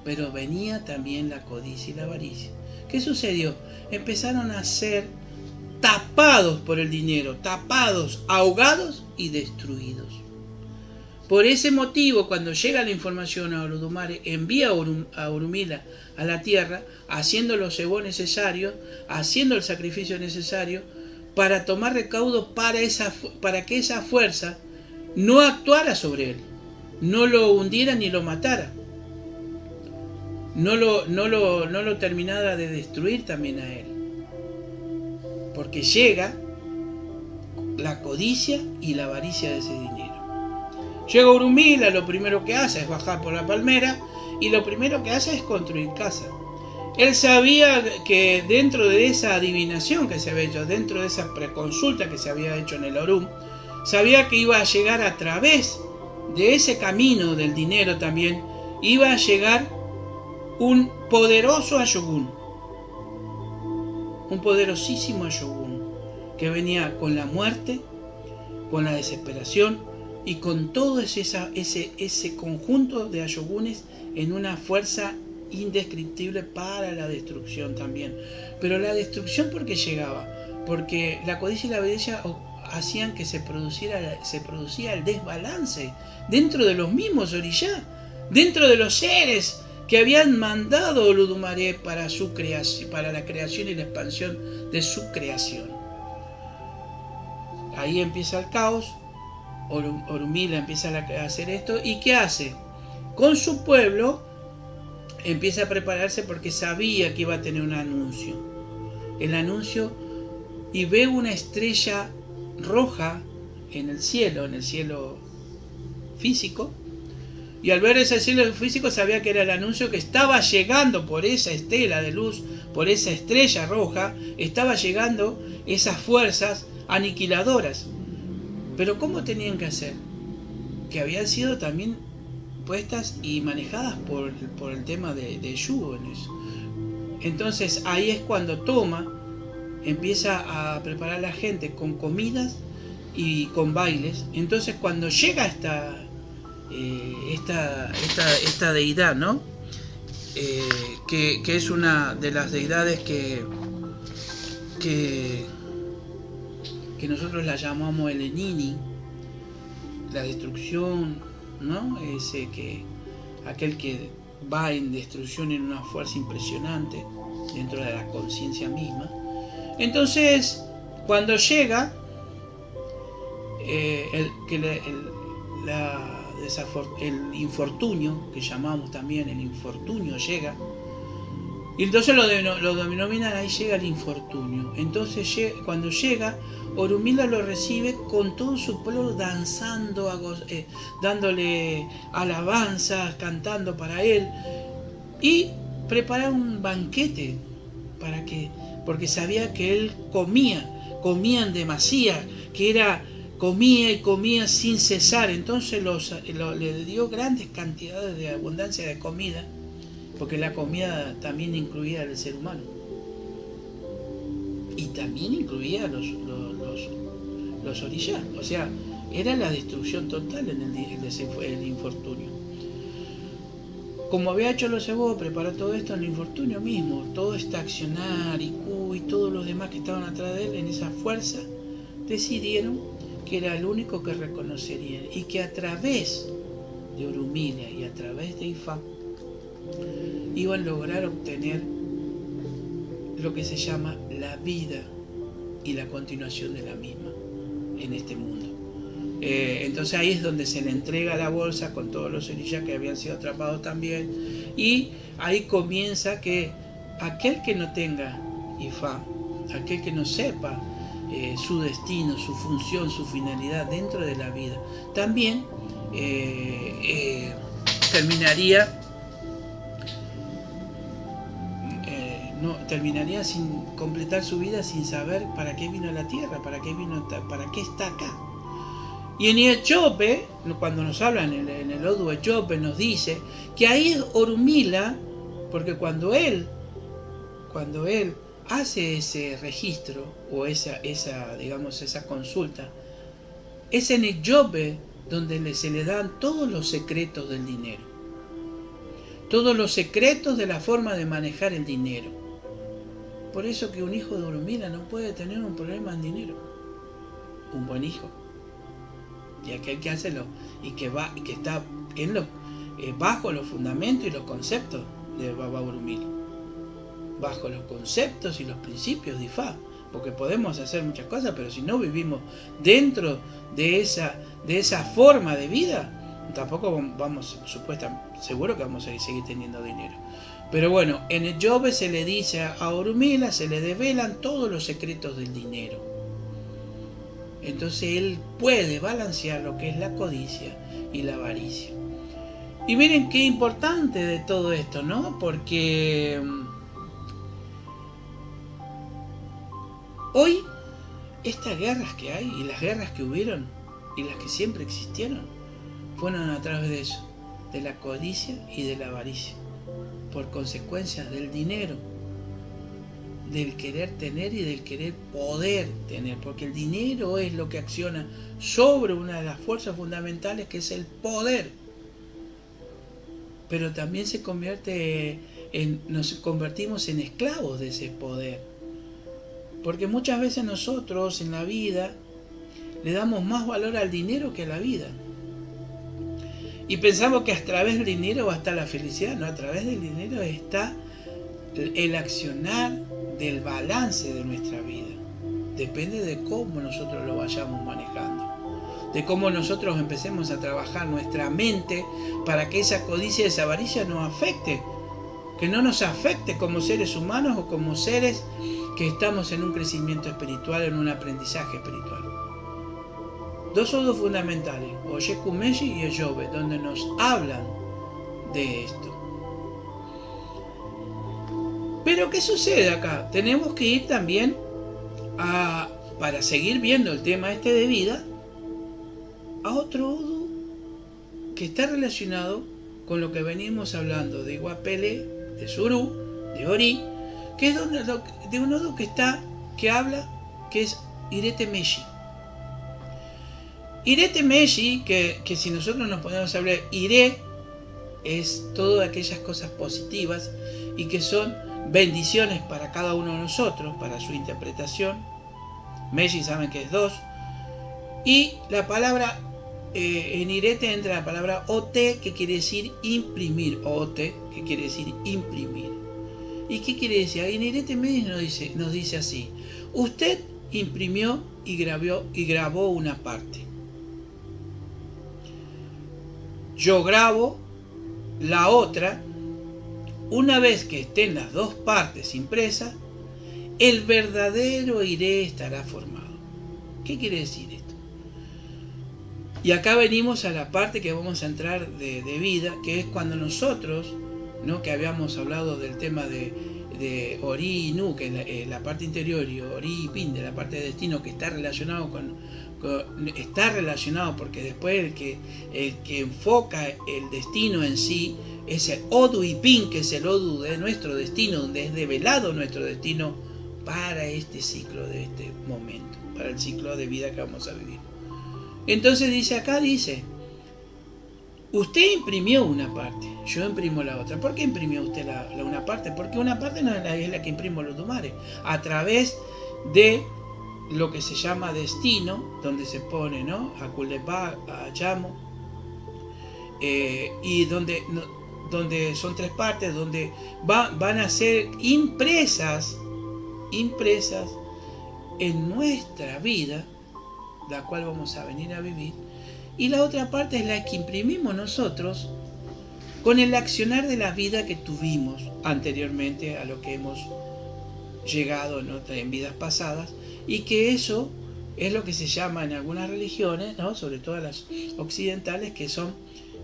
pero venía también la codicia y la avaricia, ¿Qué sucedió? Empezaron a ser tapados por el dinero, tapados, ahogados y destruidos. Por ese motivo, cuando llega la información a Olodumare, envía a Orunmila a la tierra, haciendo los cebos necesarios, haciendo el sacrificio necesario, para tomar recaudo para que esa fuerza no actuara sobre él, no lo hundiera ni lo matara, no lo terminara de destruir también a él. Porque llega la codicia y la avaricia de ese dinero. Llega Orunmila, lo primero que hace es bajar por la palmera y lo primero que hace es construir casa. Él sabía que dentro de esa adivinación que se había hecho, dentro de esa preconsulta que se había hecho en el Orún, sabía que iba a llegar a través de ese camino del dinero también, iba a llegar un poderoso Ayogun, un poderosísimo Ayogun, que venía con la muerte, con la desesperación, y con todo ese conjunto de Ayogunes en una fuerza indescriptible para la destrucción también. Pero la destrucción, ¿por qué llegaba? Porque la codicia y la avaricia hacían que se producía el desbalance dentro de los mismos orishá, dentro de los seres que habían mandado Olodumare para la creación y la expansión de su creación. Ahí empieza el caos. Orunmila empieza a hacer esto, y ¿qué hace? Con su pueblo empieza a prepararse porque sabía que iba a tener un anuncio. El anuncio, y ve una estrella roja en el cielo físico, y al ver ese cielo físico sabía que era el anuncio que estaba llegando por esa estela de luz, por esa estrella roja, estaba llegando esas fuerzas aniquiladoras. Pero ¿cómo tenían que hacer? Que habían sido también puestas y manejadas por el tema de Shu. Entonces ahí es cuando empieza a preparar a la gente con comidas y con bailes. Entonces cuando llega esta deidad, ¿no? Que es una de las deidades que nosotros la llamamos el Enini, la destrucción, ¿no? Aquel que va en destrucción en una fuerza impresionante dentro de la conciencia misma. Entonces, cuando llega, el infortunio, que llamamos también el infortunio, llega. Y entonces lo denominan, ahí llega el infortunio. Entonces cuando llega, Orunmila lo recibe con todo su pueblo danzando, dándole alabanzas, cantando para él, y prepara un banquete porque sabía que él comían demasiado, comía y comía sin cesar. Entonces le dio grandes cantidades de abundancia de comida, porque la comida también incluía al ser humano y también incluía los orishá. O sea, era la destrucción total en el infortunio. Como había hecho los cebos, preparó todo esto en el infortunio mismo, todo este accionar y todos los demás que estaban atrás de él, en esa fuerza, decidieron que era el único que reconocerían, y que a través de Orunmila y a través de Ifá iban a lograr obtener lo que se llama la vida y la continuación de la misma en este mundo. Entonces ahí es donde se le entrega la bolsa con todos los orishá que habían sido atrapados también, y ahí comienza que aquel que no tenga Ifá, aquel que no sepa su destino, su función, su finalidad dentro de la vida, también terminaría sin completar su vida, sin saber para qué vino a la tierra, para qué está acá. Y en Echope, cuando nos hablan en el Odu Echope, nos dice que ahí es Orunmila, porque cuando él hace ese registro o esa consulta, es en Echope donde se le dan todos los secretos del dinero, todos los secretos de la forma de manejar el dinero. Por eso que un hijo de Urumila no puede tener un problema en dinero. Un buen hijo. Y aquel que hace y que está bajo los fundamentos y los conceptos de Baba Urumila. Bajo los conceptos y los principios de Ifá. Porque podemos hacer muchas cosas, pero si no vivimos dentro de esa forma de vida, tampoco seguro que vamos a seguir teniendo dinero. Pero bueno, en el Yobe se le dice a Urumila, se le develan todos los secretos del dinero. Entonces él puede balancear lo que es la codicia y la avaricia. Y miren qué importante de todo esto, ¿no? Porque hoy estas guerras que hay y las guerras que hubieron y las que siempre existieron fueron a través de eso, de la codicia y de la avaricia, por consecuencia del dinero, del querer tener y del querer poder tener, porque el dinero es lo que acciona sobre una de las fuerzas fundamentales, que es el poder. Pero también nos convertimos en esclavos de ese poder, porque muchas veces nosotros en la vida le damos más valor al dinero que a la vida. Y pensamos que a través del dinero va a estar la felicidad. No, a través del dinero está el accionar del balance de nuestra vida. Depende de cómo nosotros lo vayamos manejando. De cómo nosotros empecemos a trabajar nuestra mente para que esa codicia y esa avaricia nos afecte. Que no nos afecte como seres humanos o como seres que estamos en un crecimiento espiritual, en un aprendizaje espiritual. Dos sodos fundamentales, Oye Kumeshi y el Yobe, donde nos hablan de esto. Pero ¿qué sucede acá? Tenemos que ir también para seguir viendo el tema de vida, a otro odo que está relacionado con lo que venimos hablando de Iguapele, de Suru, de Ori, que es de un odo que habla, que es Irete Meshi. Irete Meshi, que si nosotros nos podemos hablar, Ire es todas aquellas cosas positivas y que son bendiciones para cada uno de nosotros, para su interpretación. Meshi saben que es 2. Y la palabra, en Irete entra la palabra Ote, que quiere decir imprimir. Ote, que quiere decir imprimir. ¿Y qué quiere decir? En Irete Meshi nos dice así: usted imprimió y grabó una parte. Yo grabo la otra. Una vez que estén las dos partes impresas, el verdadero Iré estará formado. ¿Qué quiere decir esto? Y acá venimos a la parte que vamos a entrar de vida, que es cuando nosotros, ¿no?, que habíamos hablado del tema de Ori y Nu, que es la parte interior, y Ori y Pin, de la parte de destino, que está relacionado está relacionado porque después el que enfoca el destino en sí es el Odu y Pin, que es el Odu de nuestro destino, donde es develado nuestro destino para este ciclo de este momento, para el ciclo de vida que vamos a vivir. Entonces dice, usted imprimió una parte, yo imprimo la otra. ¿Por qué imprimió usted una parte? Porque una parte no es la que imprimo los Dumares, a través de lo que se llama destino, donde se pone, ¿no?, a Kulepa, a Yamo, y donde son 3 partes, donde van a ser impresas en nuestra vida, la cual vamos a venir a vivir. Y la otra parte es la que imprimimos nosotros con el accionar de la vida que tuvimos anteriormente a lo que hemos llegado en vidas pasadas, y que eso es lo que se llama en algunas religiones, ¿no?, sobre todo las occidentales, que son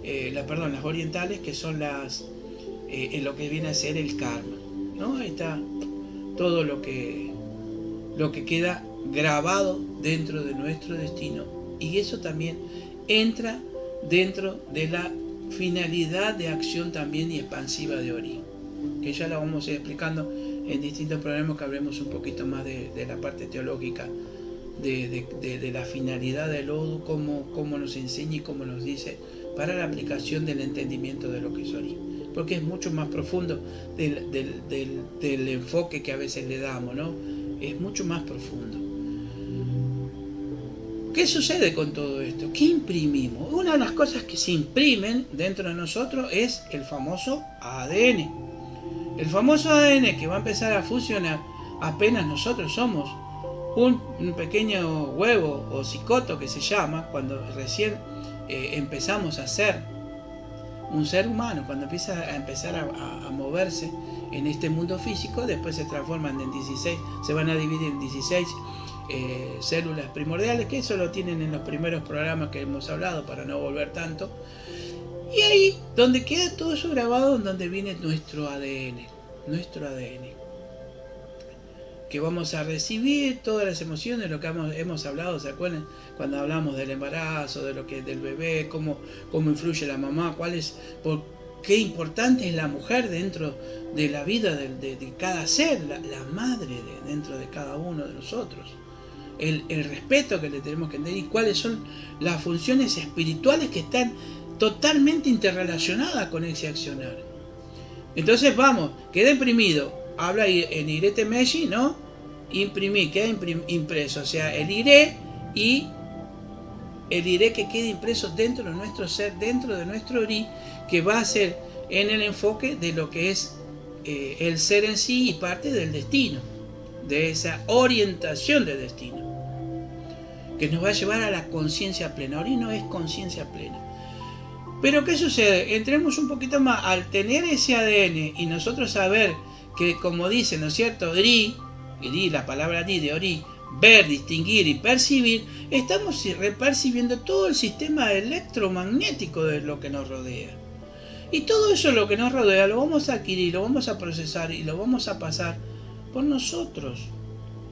las orientales, que son lo que viene a ser el karma, ¿no? Ahí está todo lo que queda grabado dentro de nuestro destino, y eso también entra dentro de la finalidad de acción también y expansiva de Ori, que ya la vamos a ir explicando en distintos programas, que hablemos un poquito más de la parte teológica de la finalidad del Odu, cómo nos enseña y cómo nos dice para la aplicación del entendimiento de lo que es Ori. porque es mucho más profundo del enfoque que a veces le damos, ¿no? Es mucho más profundo. ¿Qué sucede con todo esto? ¿Qué imprimimos? Una de las cosas que se imprimen dentro de nosotros es el famoso ADN. El famoso ADN que va a empezar a funcionar apenas nosotros somos un pequeño huevo o cigoto que se llama, cuando recién empezamos a ser un ser humano, cuando empieza a empezar a moverse en este mundo físico, después se transforman en 16, se van a dividir en 16 células primordiales, que eso lo tienen en los primeros programas que hemos hablado para no volver tanto. Y ahí donde queda todo eso grabado, en donde viene nuestro ADN, que vamos a recibir todas las emociones, lo que hemos hablado, ¿se acuerdan? Cuando hablamos del embarazo, de lo que del bebé, cómo influye la mamá, qué importante es la mujer dentro de la vida de cada ser, la madre dentro de cada uno de nosotros. El respeto que le tenemos que tener y cuáles son las funciones espirituales que están totalmente interrelacionadas con ese accionar. Entonces vamos, queda imprimido, habla en Irete Meshi, ¿no? Imprimir, queda impreso, o sea, el iré que queda impreso dentro de nuestro ser, dentro de nuestro ori, que va a ser en el enfoque de lo que es el ser en sí y parte del destino, de esa orientación del destino, que nos va a llevar a la conciencia plena. Ori no es conciencia plena. Pero ¿qué sucede? Entremos un poquito más, al tener ese ADN y nosotros saber que, como dice, ¿no es cierto? Ori, la palabra Ori de Ori, ver, distinguir y percibir, estamos repercibiendo todo el sistema electromagnético de lo que nos rodea. Y todo eso lo que nos rodea lo vamos a adquirir, lo vamos a procesar y lo vamos a pasar por nosotros,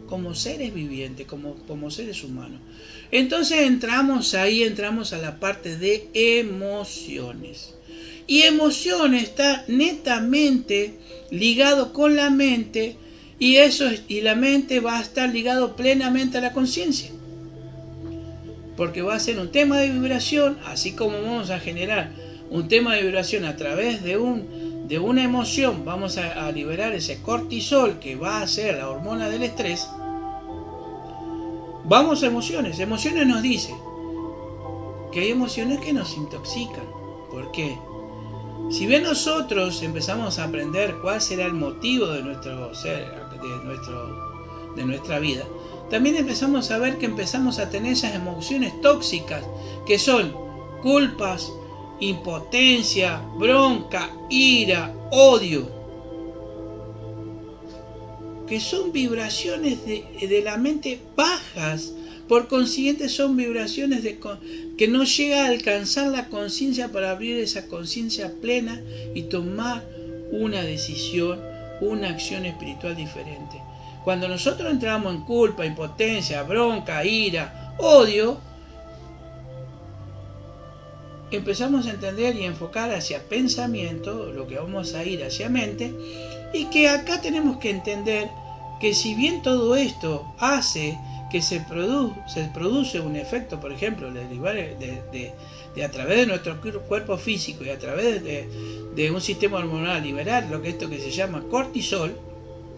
como seres vivientes, como seres humanos. Entonces entramos a la parte de emociones. Y emociones está netamente ligado con la mente, y la mente va a estar ligado plenamente a la conciencia, porque va a ser un tema de vibración, así como vamos a generar un tema de vibración a través de una emoción, vamos a liberar ese cortisol que va a ser la hormona del estrés. Vamos a emociones nos dice que hay emociones que nos intoxican. ¿Por qué? Si bien nosotros empezamos a aprender cuál será el motivo de nuestro ser, de nuestra vida, también empezamos a ver que empezamos a tener esas emociones tóxicas, que son culpas, impotencia, bronca, ira, odio, que son vibraciones de la mente bajas. Por consiguiente son vibraciones que no llega a alcanzar la conciencia para abrir esa conciencia plena y tomar una decisión, una acción espiritual diferente. Cuando nosotros entramos en culpa, impotencia, bronca, ira, odio, empezamos a entender y enfocar hacia pensamiento, lo que vamos a ir hacia mente, y que acá tenemos que entender que si bien todo esto hace que se produce un efecto, por ejemplo, de a través de nuestro cuerpo físico y a través de un sistema hormonal liberar esto que se llama cortisol,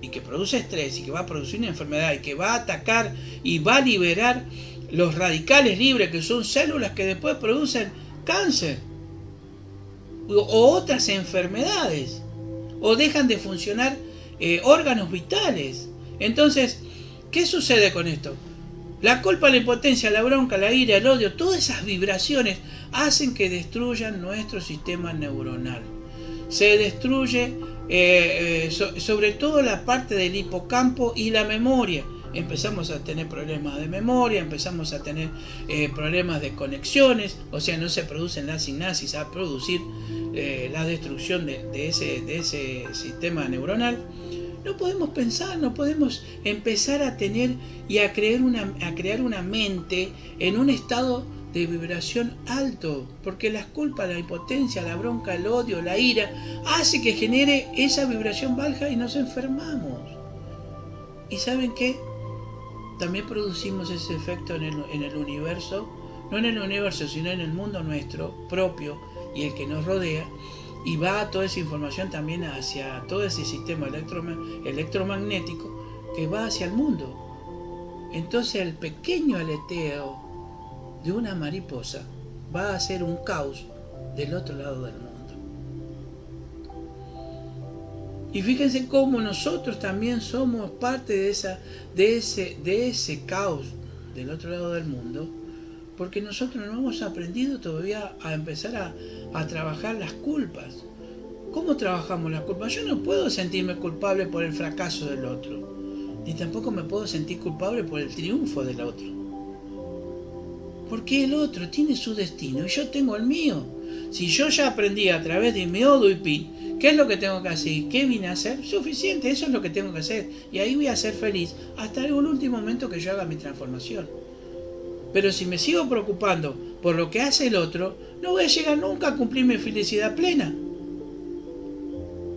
y que produce estrés y que va a producir una enfermedad y que va a atacar y va a liberar los radicales libres, que son células que después producen cáncer o otras enfermedades, o dejan de funcionar órganos vitales. Entonces, ¿qué sucede con esto? La culpa, la impotencia, la bronca, la ira, el odio, todas esas vibraciones hacen que destruyan nuestro sistema neuronal. Se destruye sobre todo la parte del hipocampo y la memoria. Empezamos a tener problemas de memoria, empezamos a tener problemas de conexiones, o sea, no se producen las sinapsis a producir la destrucción de ese sistema neuronal. No podemos pensar, no podemos empezar a tener y a crear una mente en un estado de vibración alto, porque las culpas, la impotencia, la bronca, el odio, la ira, hace que genere esa vibración baja y nos enfermamos. ¿Y saben qué? También producimos ese efecto en el universo, no en el universo, sino en el mundo nuestro propio y el que nos rodea, y va toda esa información también hacia todo ese sistema electromagnético que va hacia el mundo. Entonces el pequeño aleteo de una mariposa va a ser un caos del otro lado del mundo. Y fíjense cómo nosotros también somos parte de ese caos del otro lado del mundo, porque nosotros no hemos aprendido todavía a empezar a trabajar las culpas. ¿Cómo trabajamos las culpas? Yo no puedo sentirme culpable por el fracaso del otro, ni tampoco me puedo sentir culpable por el triunfo del otro. Porque el otro tiene su destino y yo tengo el mío. Si yo ya aprendí a través de mi Odo y Pi, ¿qué es lo que tengo que hacer? ¿Qué vine a hacer? Suficiente, eso es lo que tengo que hacer. Y ahí voy a ser feliz hasta el último momento que yo haga mi transformación. Pero si me sigo preocupando por lo que hace el otro, no voy a llegar nunca a cumplir mi felicidad plena.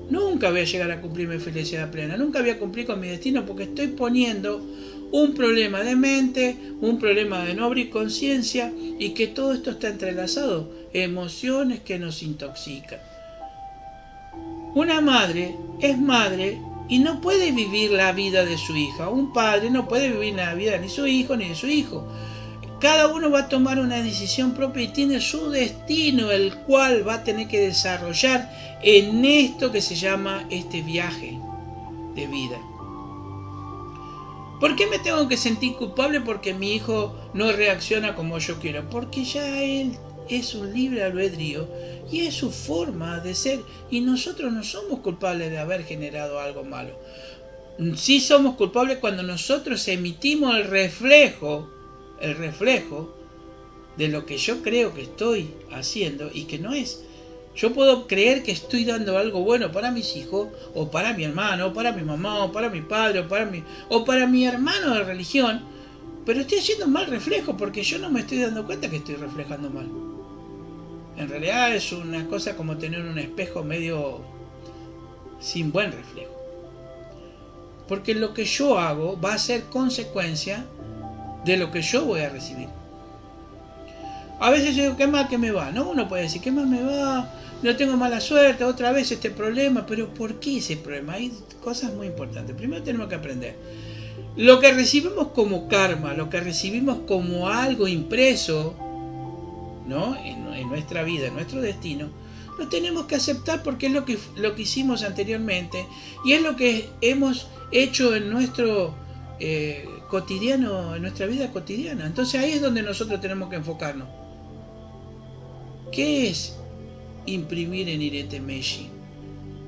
Nunca voy a llegar a cumplir mi felicidad plena. Nunca voy a cumplir con mi destino porque estoy poniendo un problema de mente, un problema de no abrir conciencia y que todo esto está entrelazado. Emociones que nos intoxican. Una madre es madre y no puede vivir la vida de su hija. Un padre no puede vivir la vida ni de su hijo ni de su hijo. Cada uno va a tomar una decisión propia y tiene su destino, el cual va a tener que desarrollar en esto que se llama este viaje de vida. ¿Por qué me tengo que sentir culpable porque mi hijo no reacciona como yo quiero? Porque ya él es un libre albedrío y es su forma de ser y nosotros no somos culpables de haber generado algo malo. Sí somos culpables cuando nosotros emitimos el reflejo de lo que yo creo que estoy haciendo y que no es. Yo puedo creer que estoy dando algo bueno para mis hijos, o para mi hermano, o para mi mamá, o para mi padre, o para mi hermano de religión, pero estoy haciendo un mal reflejo porque yo no me estoy dando cuenta que estoy reflejando mal. En realidad es una cosa como tener un espejo medio sin buen reflejo. Porque lo que yo hago va a ser consecuencia de lo que yo voy a recibir. A veces yo digo, qué mal que me va. No, uno puede decir, qué mal me va, no tengo mala suerte, otra vez este problema. Pero ¿por qué ese problema? Hay cosas muy importantes. Primero tenemos que aprender. Lo que recibimos como karma, lo que recibimos como algo impreso, ¿no? en nuestra vida, en nuestro destino, lo tenemos que aceptar porque es lo que hicimos anteriormente y es lo que hemos hecho en nuestro cotidiano, en nuestra vida cotidiana. Entonces ahí es donde nosotros tenemos que enfocarnos. ¿Qué es imprimir en Irete Meshi?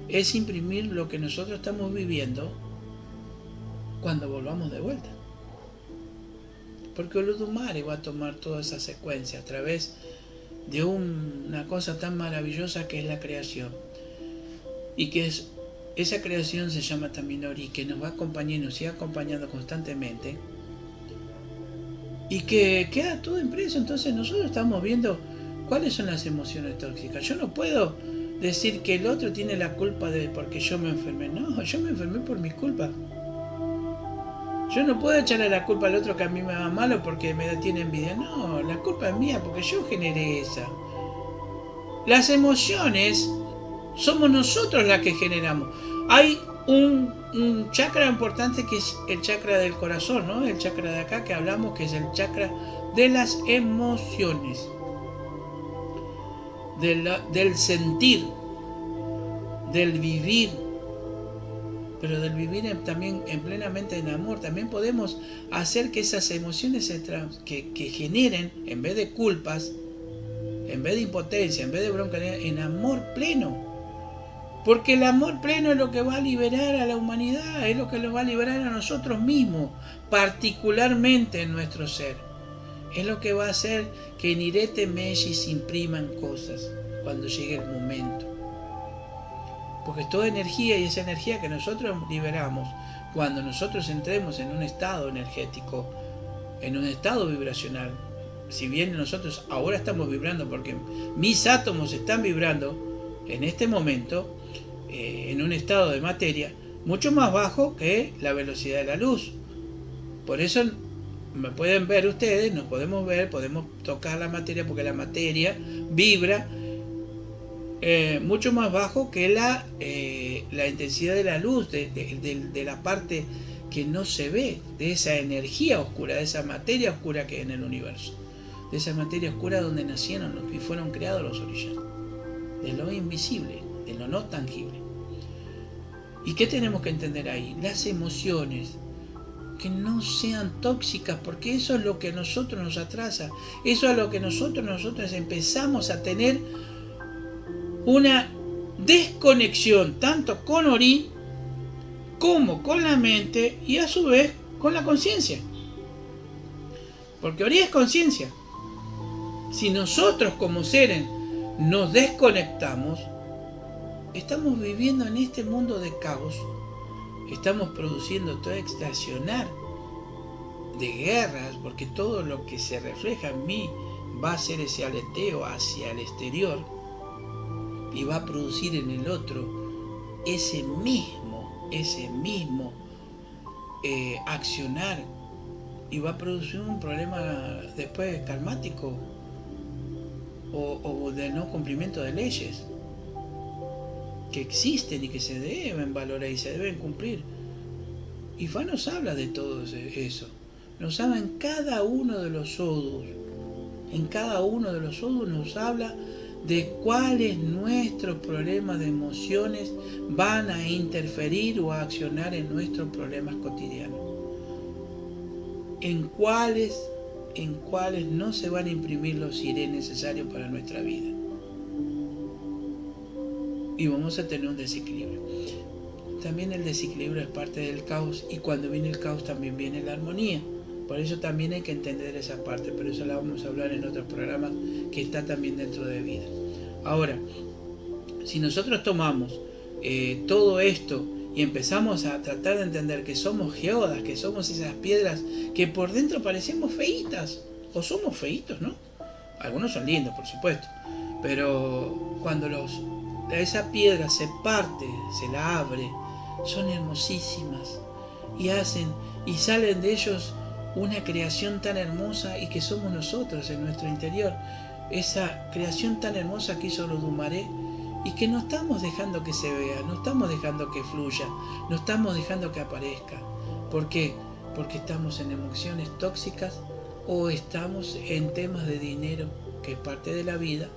Es imprimir lo que nosotros estamos viviendo cuando volvamos de vuelta. Porque Olodumare va a tomar toda esa secuencia a través de una cosa tan maravillosa que es la creación. Y que esa creación se llama Taminori, que nos va a acompañar y nos sigue acompañando constantemente. Y que queda todo impreso. Entonces nosotros estamos viendo cuáles son las emociones tóxicas. Yo no puedo decir que el otro tiene la culpa de porque yo me enfermé. No, yo me enfermé por mi culpa. Yo no puedo echarle la culpa al otro que a mí me va malo porque me tiene envidia. No, la culpa es mía porque yo generé esa. Las emociones somos nosotros las que generamos. Hay un chakra importante que es el chakra del corazón, ¿no? El chakra de acá que hablamos, que es el chakra de las emociones. Del sentir, del vivir, pero del vivir también plenamente en amor. También podemos hacer que esas emociones que generen, en vez de culpas, en vez de impotencia, en vez de bronca, en amor pleno. Porque el amor pleno es lo que va a liberar a la humanidad, es lo que nos va a liberar a nosotros mismos, particularmente en nuestro ser. Es lo que va a hacer que en Irete Meshi se impriman cosas cuando llegue el momento. Porque es toda energía y esa energía que nosotros liberamos cuando nosotros entremos en un estado energético, en un estado vibracional. Si bien nosotros ahora estamos vibrando porque mis átomos están vibrando en este momento en un estado de materia mucho más bajo que la velocidad de la luz. Por eso me pueden ver ustedes, nos podemos ver, podemos tocar la materia porque la materia vibra mucho más bajo que la intensidad de la luz, de la parte que no se ve, de esa energía oscura, de esa materia oscura que hay en el universo, de esa materia oscura donde nacieron y fueron creados los orillas, de lo invisible, de lo no tangible. ¿Y qué tenemos que entender ahí? Las emociones que no sean tóxicas, porque eso es lo que a nosotros nos atrasa, eso es lo que nosotros empezamos a tener una desconexión tanto con Orí como con la mente y a su vez con la conciencia, porque Orí es conciencia. Si nosotros como seres nos desconectamos, estamos viviendo en este mundo de caos, estamos produciendo todo estacionar de guerras, porque todo lo que se refleja en mí va a ser ese aleteo hacia el exterior y va a producir en el otro ese mismo accionar, y va a producir un problema después karmático o de no cumplimiento de leyes que existen y que se deben valorar y se deben cumplir. Y Fa nos habla de todo eso, nos habla en cada uno de los odus, nos habla de cuáles nuestros problemas de emociones van a interferir o a accionar en nuestros problemas cotidianos, en cuáles no se van a imprimir los iré necesarios para nuestra vida, y vamos a tener un desequilibrio. También el desequilibrio es parte del caos, y cuando viene el caos también viene la armonía. Por eso también hay que entender esa parte, pero eso la vamos a hablar en otros programas que está también dentro de vida. Ahora, si nosotros tomamos todo esto y empezamos a tratar de entender que somos geodas, que somos esas piedras que por dentro parecemos feitas, o somos feitos, ¿no? Algunos son lindos, por supuesto, pero cuando esa piedra se parte, se la abre, son hermosísimas y salen de ellos una creación tan hermosa, y que somos nosotros en nuestro interior, esa creación tan hermosa que hizo los Dumaré, y que no estamos dejando que se vea, no estamos dejando que fluya, no estamos dejando que aparezca. ¿Por qué? Porque estamos en emociones tóxicas, o estamos en temas de dinero, que es parte de la vida,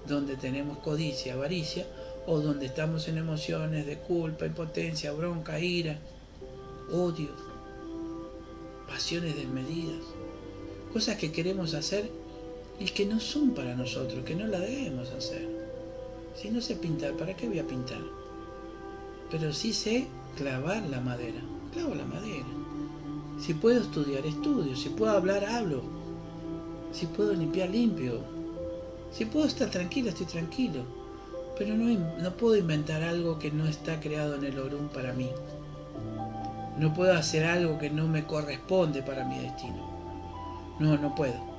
donde tenemos codicia, avaricia, o donde estamos en emociones de culpa, impotencia, bronca, ira, odio, pasiones desmedidas, cosas que queremos hacer y que no son para nosotros, que no la debemos hacer. Si no sé pintar, ¿para qué voy a pintar? Pero sí sé clavar la madera, clavo la madera. Si puedo estudiar, estudio. Si puedo hablar, hablo. Si puedo limpiar, limpio. Si puedo estar tranquilo, estoy tranquilo. Pero no puedo inventar algo que no está creado en el Orún para mí. No puedo hacer algo que no me corresponde para mi destino. No puedo.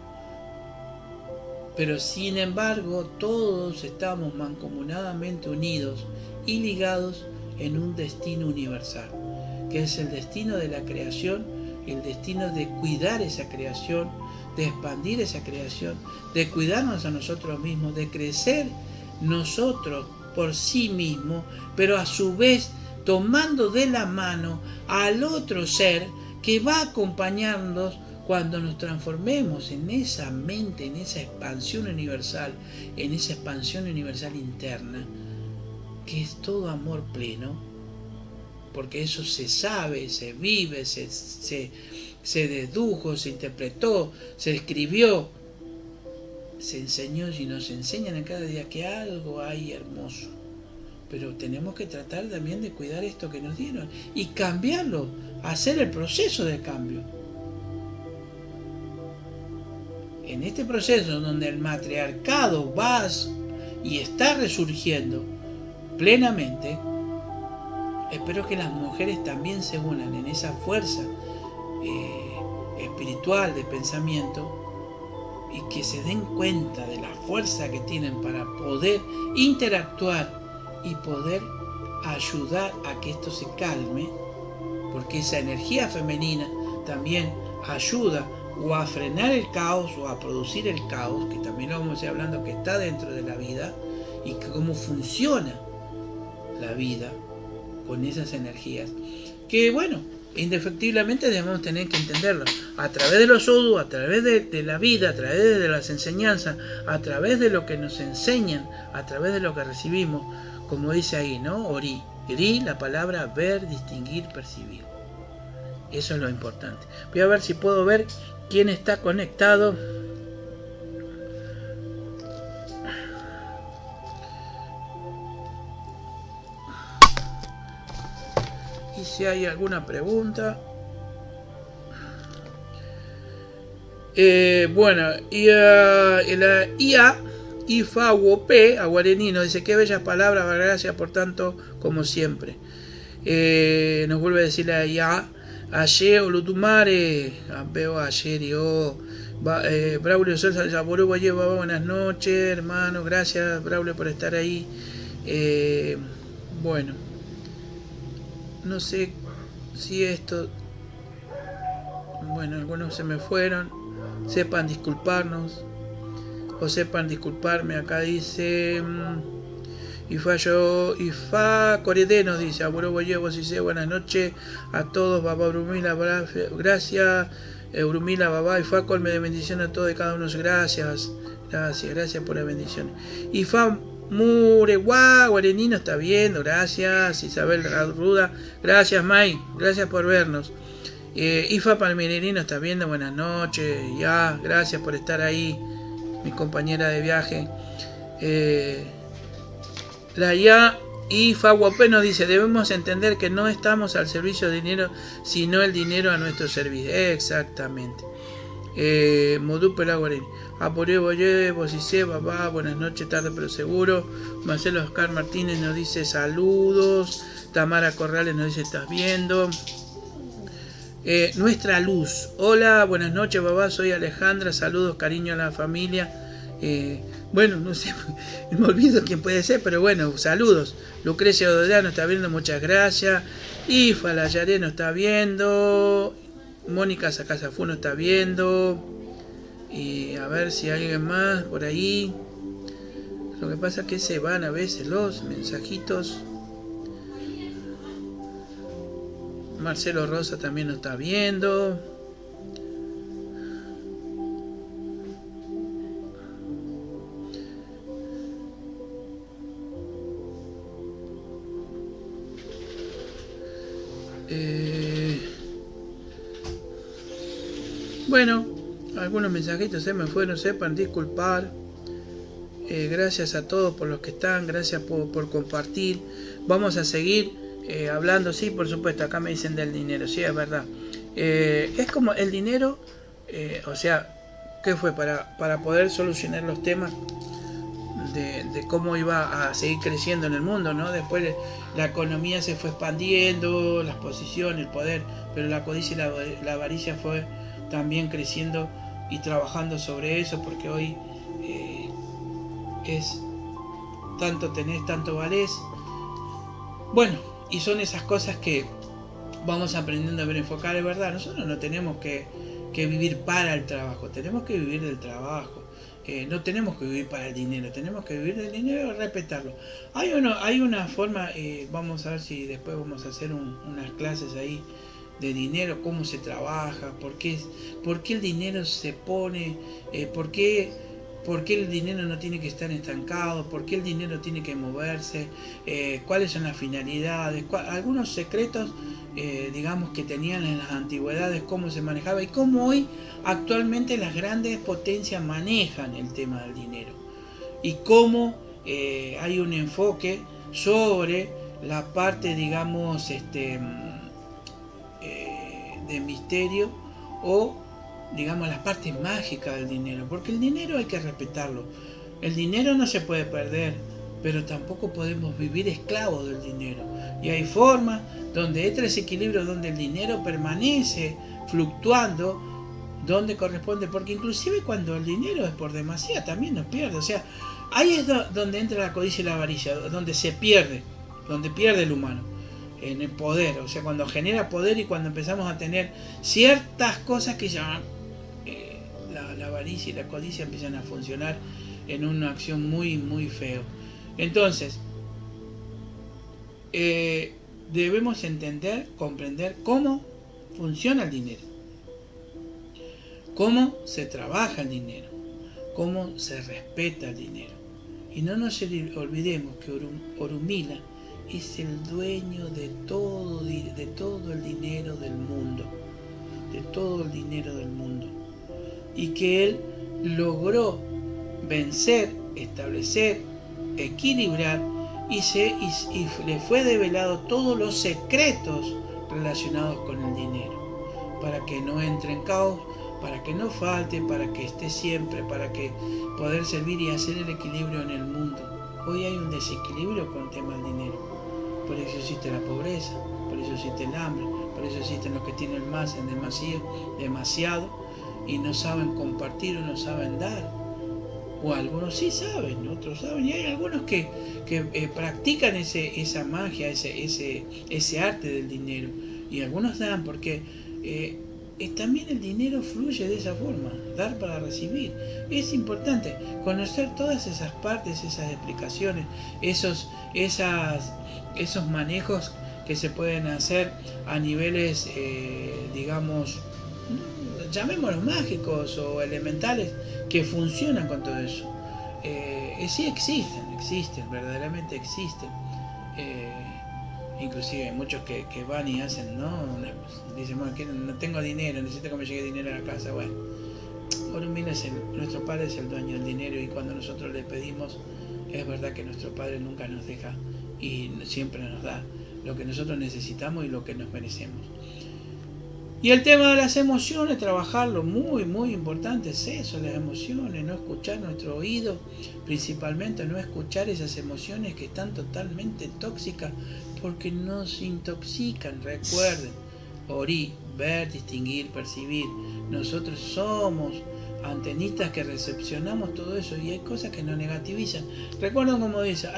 Pero sin embargo, todos estamos mancomunadamente unidos y ligados en un destino universal, que es el destino de la creación, el destino de cuidar esa creación, de expandir esa creación, de cuidarnos a nosotros mismos, de crecer nosotros por sí mismos, pero a su vez tomando de la mano al otro ser que va a acompañarnos cuando nos transformemos en esa mente, en esa expansión universal, interna, que es todo amor pleno, porque eso se sabe, se vive, se dedujo, se interpretó, se escribió, se enseñó, y nos enseñan en cada día que algo hay hermoso. Pero tenemos que tratar también de cuidar esto que nos dieron y cambiarlo, hacer el proceso de cambio. En este proceso donde el matriarcado va y está resurgiendo plenamente, espero que las mujeres también se unan en esa fuerza espiritual de pensamiento, y que se den cuenta de la fuerza que tienen para poder interactuar y poder ayudar a que esto se calme, porque esa energía femenina también ayuda o a frenar el caos o a producir el caos, que también lo vamos a ir hablando, que está dentro de la vida, y cómo funciona la vida con esas energías. Que bueno, indefectiblemente debemos tener que entenderlo a través de los odus, a través de la vida, a través de las enseñanzas, a través de lo que nos enseñan, a través de lo que recibimos, como dice ahí, ¿no? Ori, la palabra ver, distinguir, percibir. Eso es lo importante. Voy a ver si puedo ver quién está conectado. Y si hay alguna pregunta. Bueno, y la IA Ifawope Aguarenino dice: qué bellas palabras, gracias por tanto como siempre. Nos vuelve a decir la IA: ayer Olutumare, veo ayer y Braulio Sosa Saborugo lleva buenas noches, hermano, gracias Braulio por estar ahí. Bueno, no sé si esto, bueno, algunos se me fueron, sepan disculparnos o sepan disculparme. Acá dice Ifa Corede nos dice: abuelo llevo si sé, buenas noches a todos, babá Brumila, gracias Brumila, babá Ifa, colme de bendición a todos y cada uno, gracias por la bendición. Ifa Mureguá Guarenino está viendo, gracias. Isabel Ruda, gracias May, gracias por vernos. Ifa Palmerino está viendo, buenas noches, ya, gracias por estar ahí, mi compañera de viaje. La ya Ifa Guapé nos dice: debemos entender que no estamos al servicio del dinero, sino el dinero a nuestro servicio. Exactamente. Modú Pelaguarín, Aporé Boye, Bosise, babá, buenas noches, tarde pero seguro. Marcelo Oscar Martínez nos dice saludos. Tamara Corrales nos dice: estás viendo. Nuestra luz, hola, buenas noches, babá, soy Alejandra, saludos, cariño a la familia. Bueno, no sé, me olvido quién puede ser, pero bueno, saludos. Lucrecia Ododano está viendo, muchas gracias. Ifa Layaré nos está viendo. Mónica Sacasafuno está viendo. Y a ver si hay alguien más por ahí. Lo que pasa es que se van a veces los mensajitos. Marcelo Rosa también nos está viendo. Bueno, algunos mensajitos se me fueron, sepan disculpar. Gracias a todos por los que están, gracias por compartir. Vamos a seguir hablando, sí, por supuesto, acá me dicen del dinero, sí, es verdad. Es como el dinero, o sea, ¿qué fue? Para poder solucionar los temas de cómo iba a seguir creciendo en el mundo, ¿no? Después la economía se fue expandiendo, las posiciones, el poder, pero la codicia y la avaricia fue también creciendo y trabajando sobre eso, porque hoy es tanto tenés, tanto valés. Bueno, y son esas cosas que vamos aprendiendo a ver, enfocar, es verdad. Nosotros no tenemos que vivir para el trabajo, tenemos que vivir del trabajo. No tenemos que vivir para el dinero, tenemos que vivir del dinero y respetarlo. Hay una forma, vamos a ver si después vamos a hacer unas clases ahí de dinero, cómo se trabaja, por qué el dinero se pone, por qué el dinero no tiene que estar estancado, por qué el dinero tiene que moverse, cuáles son las finalidades, algunos secretos, digamos, que tenían en las antigüedades, cómo se manejaba y cómo hoy actualmente las grandes potencias manejan el tema del dinero y cómo hay un enfoque sobre la parte, digamos, de misterio o, digamos, las partes mágicas del dinero, porque el dinero hay que respetarlo. El dinero no se puede perder, pero tampoco podemos vivir esclavos del dinero. Y hay formas donde entra ese equilibrio, donde el dinero permanece fluctuando donde corresponde, porque inclusive cuando el dinero es por demasía también nos pierde. O sea, ahí es donde entra la codicia y la avaricia, donde se pierde, donde pierde el humano en el poder. O sea, cuando genera poder y cuando empezamos a tener ciertas cosas que ya la avaricia y la codicia empiezan a funcionar en una acción muy muy feo. Entonces, debemos entender, comprender cómo funciona el dinero, cómo se trabaja el dinero, cómo se respeta el dinero. Y no nos olvidemos que Orunmila es el dueño de todo el dinero del mundo, de todo el dinero del mundo, y que él logró vencer, establecer, equilibrar y le fue develado todos los secretos relacionados con el dinero, para que no entre en caos, para que no falte, para que esté siempre, para que poder servir y hacer el equilibrio en el mundo. Hoy hay un desequilibrio con el tema del dinero. Por eso existe la pobreza, por eso existe el hambre, por eso existen los que tienen más en demasiado y no saben compartir o no saben dar. O algunos sí saben, otros saben, y hay algunos que practican esa magia, ese arte del dinero, y algunos dan porque también el dinero fluye de esa forma, dar para recibir. Es importante conocer todas esas partes, esas explicaciones, esos manejos que se pueden hacer a niveles, digamos, llamémoslos mágicos o elementales, que funcionan con todo eso. Sí existen, verdaderamente existen. Inclusive hay muchos que van y hacen, ¿no? Dicen, bueno, que no tengo dinero, necesito que me llegue dinero a la casa. Bueno, Orunmila nuestro Padre es el dueño del dinero, y cuando nosotros le pedimos, es verdad que nuestro Padre nunca nos deja y siempre nos da lo que nosotros necesitamos y lo que nos merecemos. Y el tema de las emociones, trabajarlo, muy muy importante es eso, las emociones, no escuchar nuestro oído, principalmente no escuchar esas emociones que están totalmente tóxicas, porque nos intoxican. Recuerden, orí, ver, distinguir, percibir. Nosotros somos antenitas que recepcionamos todo eso, y hay cosas que nos negativizan. Recuerden, como dice,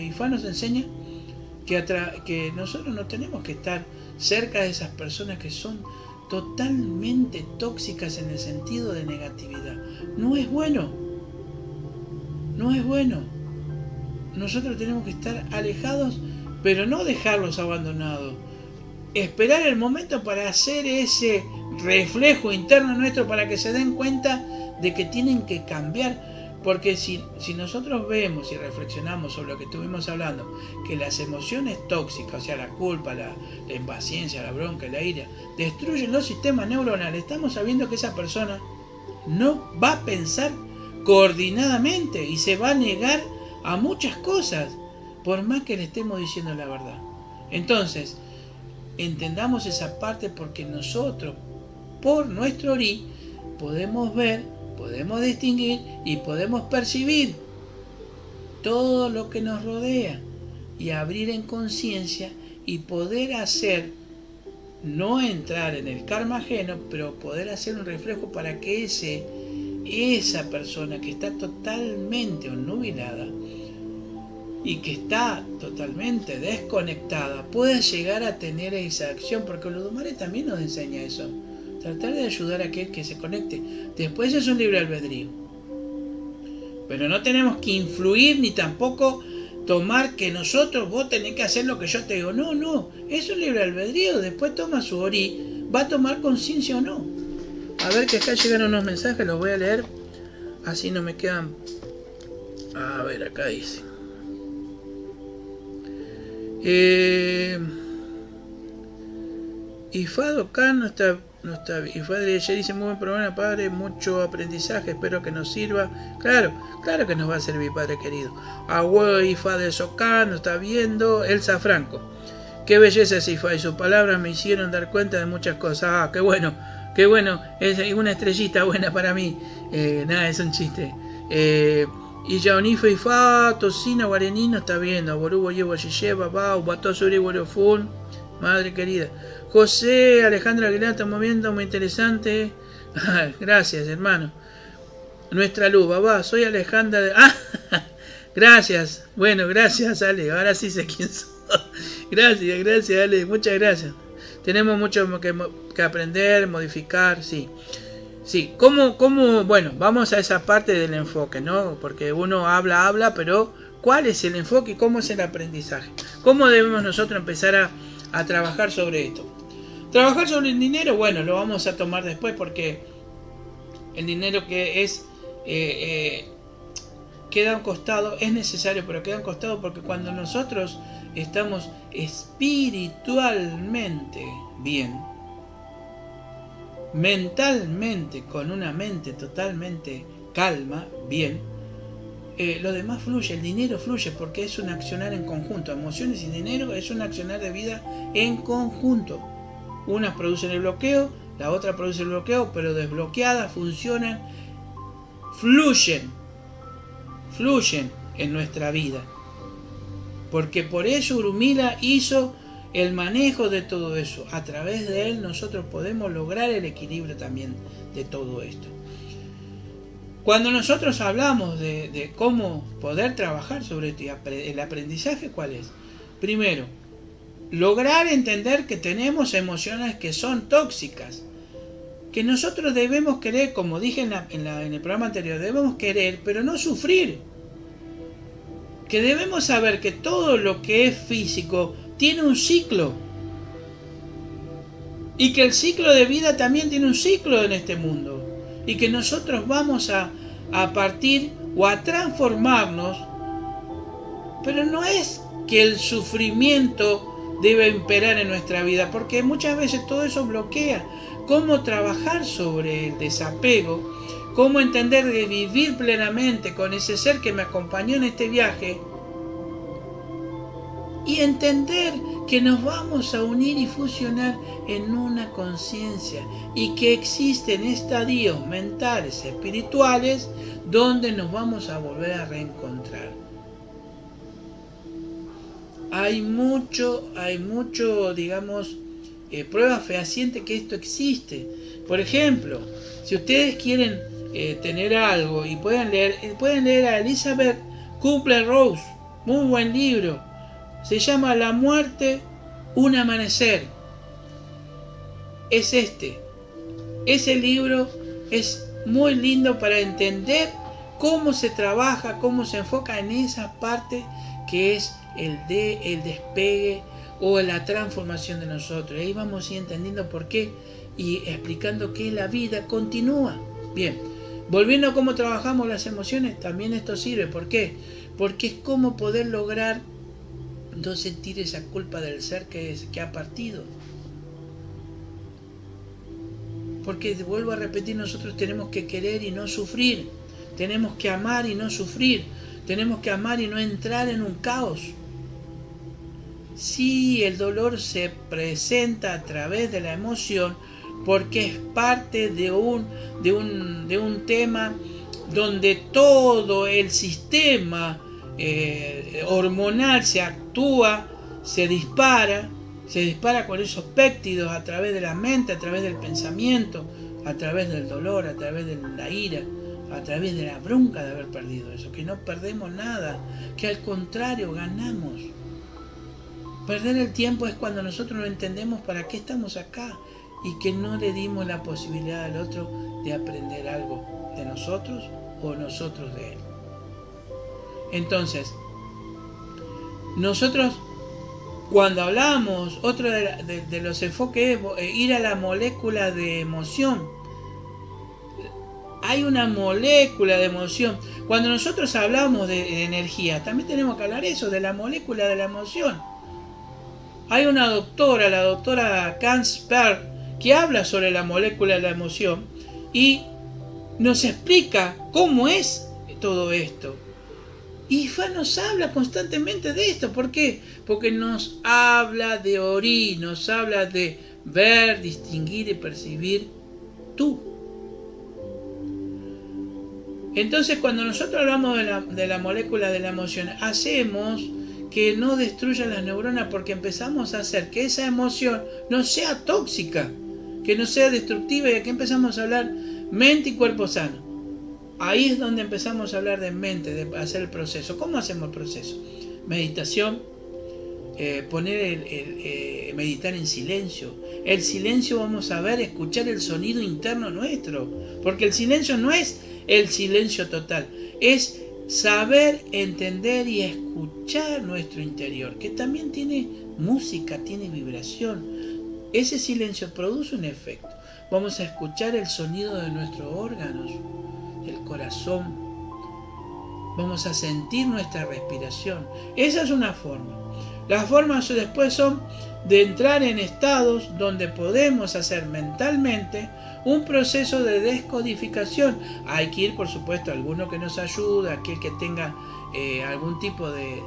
Ifá nos enseña que nosotros no tenemos que estar cerca de esas personas que son totalmente tóxicas en el sentido de negatividad. No es bueno. Nosotros tenemos que estar alejados, pero no dejarlos abandonados. Esperar el momento para hacer ese reflejo interno nuestro, para que se den cuenta de que tienen que cambiar. Porque si nosotros vemos y reflexionamos sobre lo que estuvimos hablando, que las emociones tóxicas, o sea, la culpa, la impaciencia, la bronca, la ira, destruyen los sistemas neuronales, estamos sabiendo que esa persona no va a pensar coordinadamente y se va a negar a muchas cosas, por más que le estemos diciendo la verdad. Entonces, entendamos esa parte, porque nosotros, por nuestro orí, podemos ver, podemos distinguir y podemos percibir todo lo que nos rodea, y abrir en conciencia y poder hacer, no entrar en el karma ajeno, pero poder hacer un reflejo para que esa persona que está totalmente obnubilada y que está totalmente desconectada pueda llegar a tener esa acción, porque Olodumare también nos enseña eso. Tratar de ayudar a aquel que se conecte. Después es un libre albedrío. Pero no tenemos que influir, ni tampoco tomar que vos tenés que hacer lo que yo te digo. No. Es un libre albedrío. Después toma su orí. Va a tomar conciencia o no. A ver, que acá llegan unos mensajes. Los voy a leer. Así no me quedan. A ver, acá dice. Ifá Dokan no está bien. Ifá de ella dice: muy buen programa, padre, mucho aprendizaje, espero que nos sirva. Claro que nos va a servir, padre querido. Agüe Ifá de Socan, nos está viendo. Elsa Franco: qué belleza es Ifá, y sus palabras me hicieron dar cuenta de muchas cosas. Ah, qué bueno, es una estrellita buena para mí. Nada, es un chiste. Y Yaonifa Ifá, Tocina Guarenino está viendo. Borubo Yevo Yiyeva, Bau, Bato Suri Fun, madre querida. José Alejandro Aguilar, estamos viendo, muy interesante. Gracias, hermano. Nuestra luz, babá, soy Alejandra de... gracias. Bueno, gracias, Ale. Ahora sí sé quién soy. Gracias, Ale. Muchas gracias. Tenemos mucho que aprender, modificar, sí. Sí, bueno, vamos a esa parte del enfoque, ¿no? Porque uno habla, pero ¿cuál es el enfoque y cómo es el aprendizaje? ¿Cómo debemos nosotros empezar a trabajar sobre esto? Trabajar sobre el dinero, bueno, lo vamos a tomar después porque el dinero que es queda a un costado, es necesario, pero queda a un costado porque cuando nosotros estamos espiritualmente bien, mentalmente, con una mente totalmente calma, bien, lo demás fluye, el dinero fluye porque es un accionar en conjunto. Emociones y dinero es un accionar de vida en conjunto. Unas producen el bloqueo, la otra produce el bloqueo, pero desbloqueadas funcionan, fluyen en nuestra vida. Porque por eso Urmila hizo el manejo de todo eso. A través de él nosotros podemos lograr el equilibrio también de todo esto. Cuando nosotros hablamos de cómo poder trabajar sobre esto, el aprendizaje, ¿cuál es? Primero, lograr entender que tenemos emociones que son tóxicas, que nosotros debemos querer, como dije en el programa anterior, debemos querer, pero no sufrir. Que debemos saber que todo lo que es físico tiene un ciclo. Y que el ciclo de vida también tiene un ciclo en este mundo. Y que nosotros vamos a partir o a transformarnos. Pero no es que el sufrimiento debe imperar en nuestra vida, porque muchas veces todo eso bloquea. Cómo trabajar sobre el desapego, cómo entender de vivir plenamente con ese ser que me acompañó en este viaje y entender que nos vamos a unir y fusionar en una conciencia y que existen estadios mentales, espirituales, donde nos vamos a volver a reencontrar. Hay mucho, digamos, prueba fehaciente que esto existe. Por ejemplo, si ustedes quieren tener algo y pueden leer a Elizabeth Kubler-Ross, muy buen libro, se llama La muerte, un amanecer. Es ese libro es muy lindo para entender cómo se trabaja, cómo se enfoca en esa parte que es el despegue o la transformación de nosotros. Ahí vamos a ir entendiendo por qué y explicando que la vida continúa. Bien, volviendo a cómo trabajamos las emociones, también esto sirve. ¿Por qué? Porque es como poder lograr no sentir esa culpa del ser que ha partido. Porque, vuelvo a repetir, nosotros tenemos que querer y no sufrir. Tenemos que amar y no sufrir. Tenemos que amar y no entrar en un caos. Sí, el dolor se presenta a través de la emoción porque es parte de un tema donde todo el sistema hormonal se actúa, se dispara con esos péptidos a través de la mente, a través del pensamiento, a través del dolor, a través de la ira, a través de la bronca de haber perdido eso, que no perdemos nada, que al contrario ganamos. Perder el tiempo es cuando nosotros no entendemos para qué estamos acá y que no le dimos la posibilidad al otro de aprender algo de nosotros o nosotros de él. Entonces, nosotros cuando hablamos, otro de los enfoques es ir a la molécula de emoción. Hay una molécula de emoción. Cuando nosotros hablamos de energía, también tenemos que hablar eso, de la molécula de la emoción. Hay una doctora, la doctora Kansberg, que habla sobre la molécula de la emoción y nos explica cómo es todo esto. Y Fa nos habla constantemente de esto. ¿Por qué? Porque nos habla de Ori, nos habla de ver, distinguir y percibir tú. Entonces, cuando nosotros hablamos de la molécula de la emoción, hacemos que no destruya las neuronas porque empezamos a hacer que esa emoción no sea tóxica, que no sea destructiva, y aquí empezamos a hablar mente y cuerpo sano. Ahí es donde empezamos a hablar de mente, de hacer el proceso. ¿Cómo hacemos el proceso? Meditación, meditar en silencio. El silencio vamos a ver, escuchar el sonido interno nuestro, porque el silencio no es el silencio total, es saber, entender y escuchar nuestro interior, que también tiene música, tiene vibración. Ese silencio produce un efecto. Vamos a escuchar el sonido de nuestros órganos, el corazón. Vamos a sentir nuestra respiración. Esa es una forma. Las formas después son de entrar en estados donde podemos hacer mentalmente un proceso de descodificación. Hay que ir, por supuesto, a alguno que nos ayude, aquel que tenga algún tipo de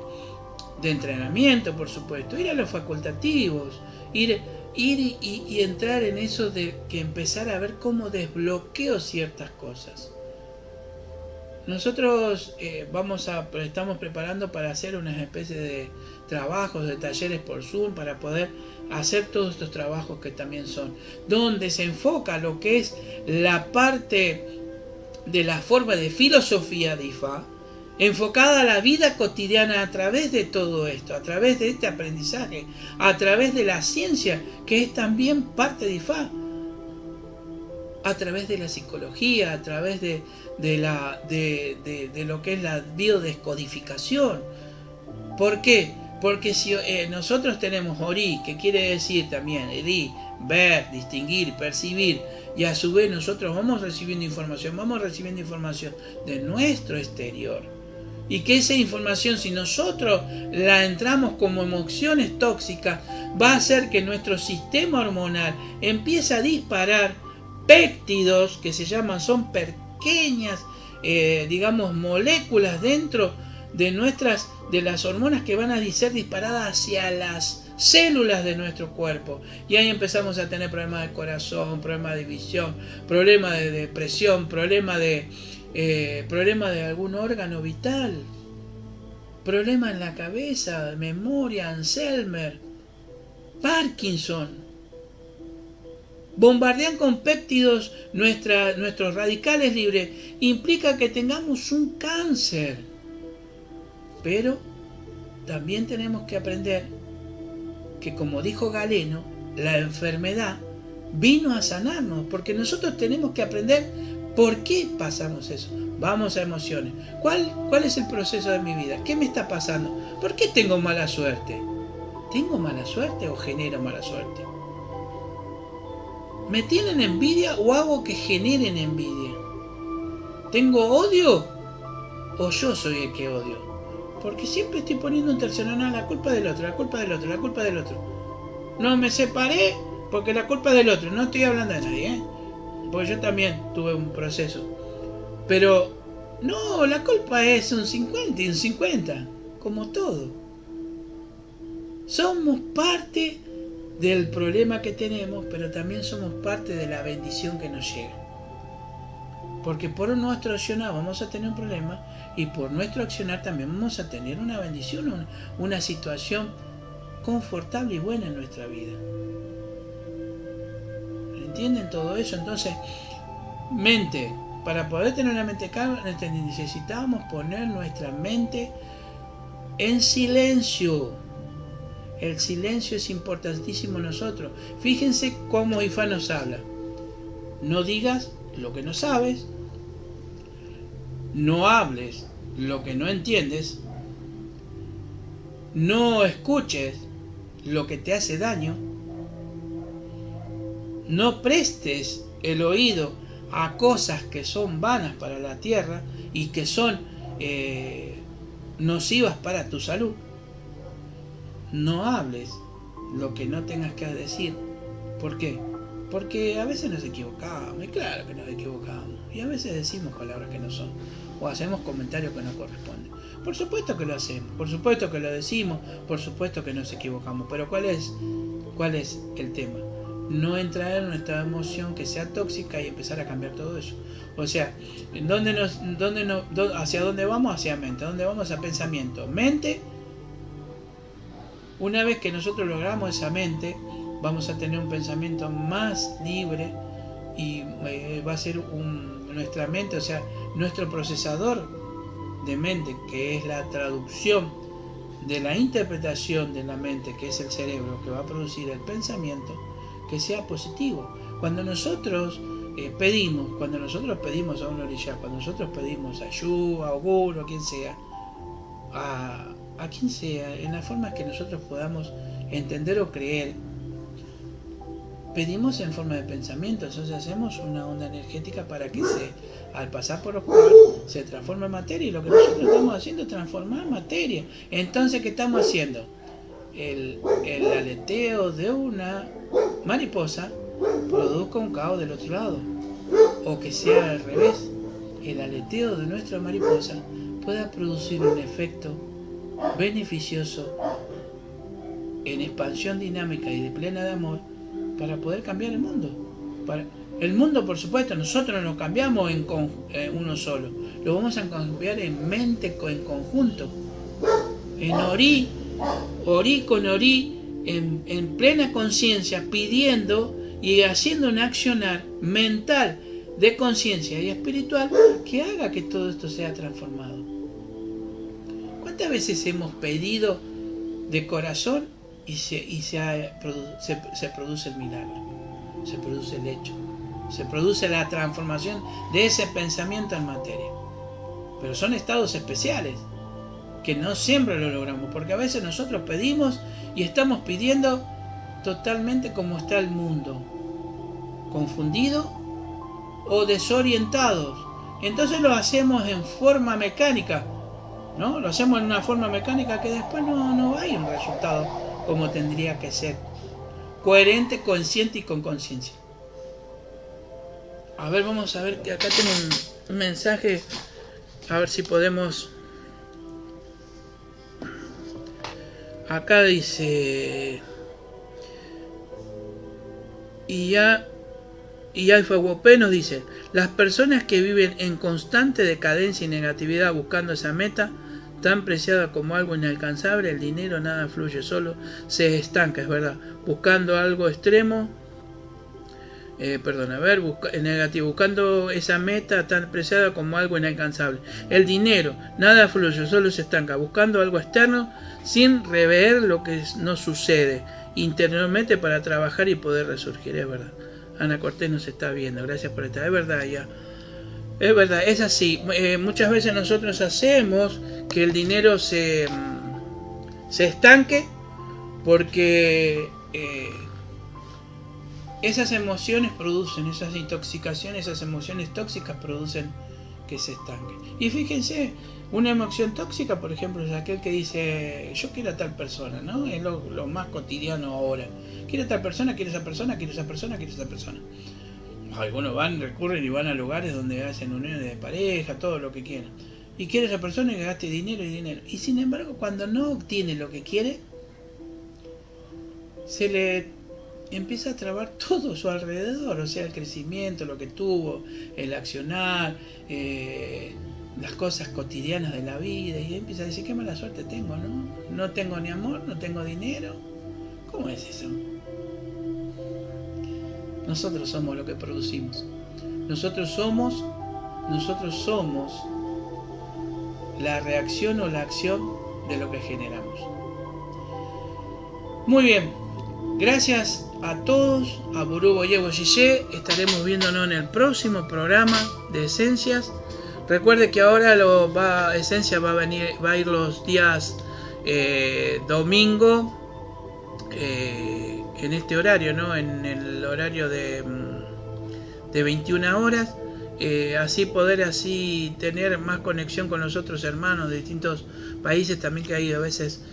entrenamiento, por supuesto. Ir a los facultativos, ir y entrar en eso de que empezar a ver cómo desbloqueo ciertas cosas. Nosotros estamos preparando para hacer una especie de trabajos, de talleres por Zoom, para poder hacer todos estos trabajos que también son, donde se enfoca lo que es la parte de la forma de filosofía de IFA, enfocada a la vida cotidiana a través de todo esto, a través de este aprendizaje, a través de la ciencia, que es también parte de IFA, a través de la psicología, a través de lo que es la biodescodificación. ¿Por qué? Porque si nosotros tenemos Ori, que quiere decir también Eri, ver, distinguir, percibir, y a su vez nosotros vamos recibiendo información de nuestro exterior. Y que esa información, si nosotros la entramos como emociones tóxicas, va a hacer que nuestro sistema hormonal empiece a disparar péptidos, que se llaman, son pequeñas, moléculas dentro de las hormonas que van a ser disparadas hacia las células de nuestro cuerpo. Y ahí empezamos a tener problemas de corazón, problemas de visión, problemas de depresión, problemas de algún órgano vital, problemas en la cabeza, memoria, Alzheimer, Parkinson. Bombardean con péptidos nuestros radicales libres, implica que tengamos un cáncer. Pero también tenemos que aprender que, como dijo Galeno, la enfermedad vino a sanarnos, porque nosotros tenemos que aprender por qué pasamos eso. Vamos a emociones. ¿Cuál es el proceso de mi vida? ¿Qué me está pasando? ¿Por qué tengo mala suerte? ¿Tengo mala suerte o genero mala suerte? ¿Me tienen envidia o hago que generen envidia? ¿Tengo odio o yo soy el que odio? Porque siempre estoy poniendo un tercero, no, la culpa del otro, la culpa del otro, la culpa del otro. No me separé porque la culpa del otro. No estoy hablando de nadie, porque yo también tuve un proceso. Pero no, la culpa es un 50 y un 50, como todo. Somos parte del problema que tenemos, pero también somos parte de la bendición que nos llega. Porque por nuestro accionar vamos a tener un problema, y por nuestro accionar también vamos a tener una bendición, una situación confortable y buena en nuestra vida. ¿Entienden todo eso? Entonces, mente. Para poder tener una mente calma, necesitamos poner nuestra mente en silencio. El silencio es importantísimo en nosotros. Fíjense cómo Ifá nos habla. No digas lo que no sabes. No hables lo que no entiendes. No escuches lo que te hace daño. No prestes el oído a cosas que son vanas para la tierra y que son nocivas para tu salud. No hables lo que no tengas que decir. ¿Por qué? Porque a veces nos equivocamos, y claro que nos equivocamos, y a veces decimos palabras que no son, o hacemos comentarios que no corresponden. Por supuesto que lo hacemos, por supuesto que lo decimos, por supuesto que nos equivocamos, pero ¿cuál es el tema? No entrar en nuestra emoción que sea tóxica y empezar a cambiar todo eso. O sea, ¿hacia dónde vamos? Hacia mente. ¿Dónde vamos? A pensamiento. Mente. Una vez que nosotros logramos esa mente, vamos a tener un pensamiento más libre y va a ser nuestra mente, o sea, nuestro procesador de mente, que es la traducción de la interpretación de la mente, que es el cerebro, que va a producir el pensamiento, que sea positivo. Cuando nosotros pedimos a un orishá, cuando nosotros pedimos a Yu, a Oguro, a quien sea, a quien sea, en la forma que nosotros podamos entender o creer, pedimos en forma de pensamiento. Entonces hacemos una onda energética para que al pasar por los cual se transforma en materia, y lo que nosotros estamos haciendo es transformar materia. Entonces, ¿qué estamos haciendo? El aleteo de una mariposa produzca un caos del otro lado, o que sea al revés, el aleteo de nuestra mariposa pueda producir un efecto beneficioso en expansión dinámica y de plena de amor, para poder cambiar el mundo. El mundo, por supuesto, nosotros no lo cambiamos en uno solo, lo vamos a cambiar en mente, en conjunto, en Ori con Ori, en plena conciencia, pidiendo y haciendo un accionar mental de conciencia y espiritual que haga que todo esto sea transformado. ¿Cuántas veces hemos pedido de corazón y se produce el milagro, se produce el hecho, se produce la transformación de ese pensamiento en materia? Pero son estados especiales que no siempre lo logramos, porque a veces nosotros pedimos y estamos pidiendo totalmente como está el mundo, confundido o desorientados. Entonces lo hacemos en forma mecánica, ¿no? Lo hacemos en una forma mecánica que después no hay un resultado como tendría que ser, coherente, consciente y con conciencia. A ver, vamos a ver, que acá tengo un mensaje, a ver si podemos. Acá dice, y Alfa nos dice: las personas que viven en constante decadencia y negatividad buscando esa meta tan preciada como algo inalcanzable, el dinero, nada fluye, solo se estanca, es verdad, buscando algo extremo, negativo, buscando esa meta tan preciada como algo inalcanzable, el dinero, nada fluye, solo se estanca, buscando algo externo sin rever lo que nos sucede interiormente para trabajar y poder resurgir. Es verdad, Ana Cortés nos está viendo, gracias por estar, es verdad, ya. Es verdad, es así. Muchas veces nosotros hacemos que el dinero se estanque porque esas emociones producen, esas intoxicaciones, esas emociones tóxicas producen que se estanque. Y fíjense, una emoción tóxica, por ejemplo, es aquel que dice: yo quiero a tal persona, ¿no? Es lo más cotidiano ahora. Quiero a tal persona, quiero a esa persona, quiero a esa persona, quiero a esa persona. Algunos recurren y van a lugares donde hacen uniones de pareja, todo lo que quieran. Y quiere a esa persona que gaste dinero y dinero. Y sin embargo, cuando no obtiene lo que quiere, se le empieza a trabar todo a su alrededor. O sea, el crecimiento, lo que tuvo, el accionar, las cosas cotidianas de la vida. Y empieza a decir: qué mala suerte tengo, ¿no? No tengo ni amor, no tengo dinero. ¿Cómo es eso? Nosotros somos lo que producimos. Nosotros somos la reacción o la acción de lo que generamos. Muy bien. Gracias a todos. A Burubo Yevo Yeye. Estaremos viéndonos en el próximo programa de Esencias. Recuerde que ahora Esencia va a ir los días domingo. En este horario, ¿no? En el horario de 21 horas, así poder tener más conexión con los otros hermanos de distintos países, también que hay a veces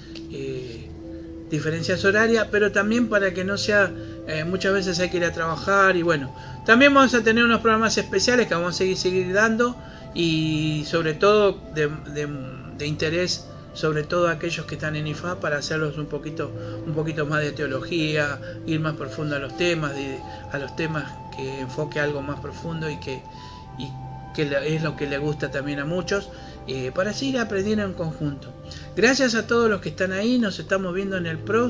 diferencias horarias, pero también para que no sea, muchas veces hay que ir a trabajar, y bueno, también vamos a tener unos programas especiales que vamos a seguir dando, y sobre todo de interés, sobre todo aquellos que están en IFA, para hacerlos un poquito más de teología, ir más profundo a los temas, que enfoque algo más profundo y que es lo que le gusta también a muchos, para seguir aprendiendo en conjunto. Gracias a todos los que están ahí, nos estamos viendo en el próximo.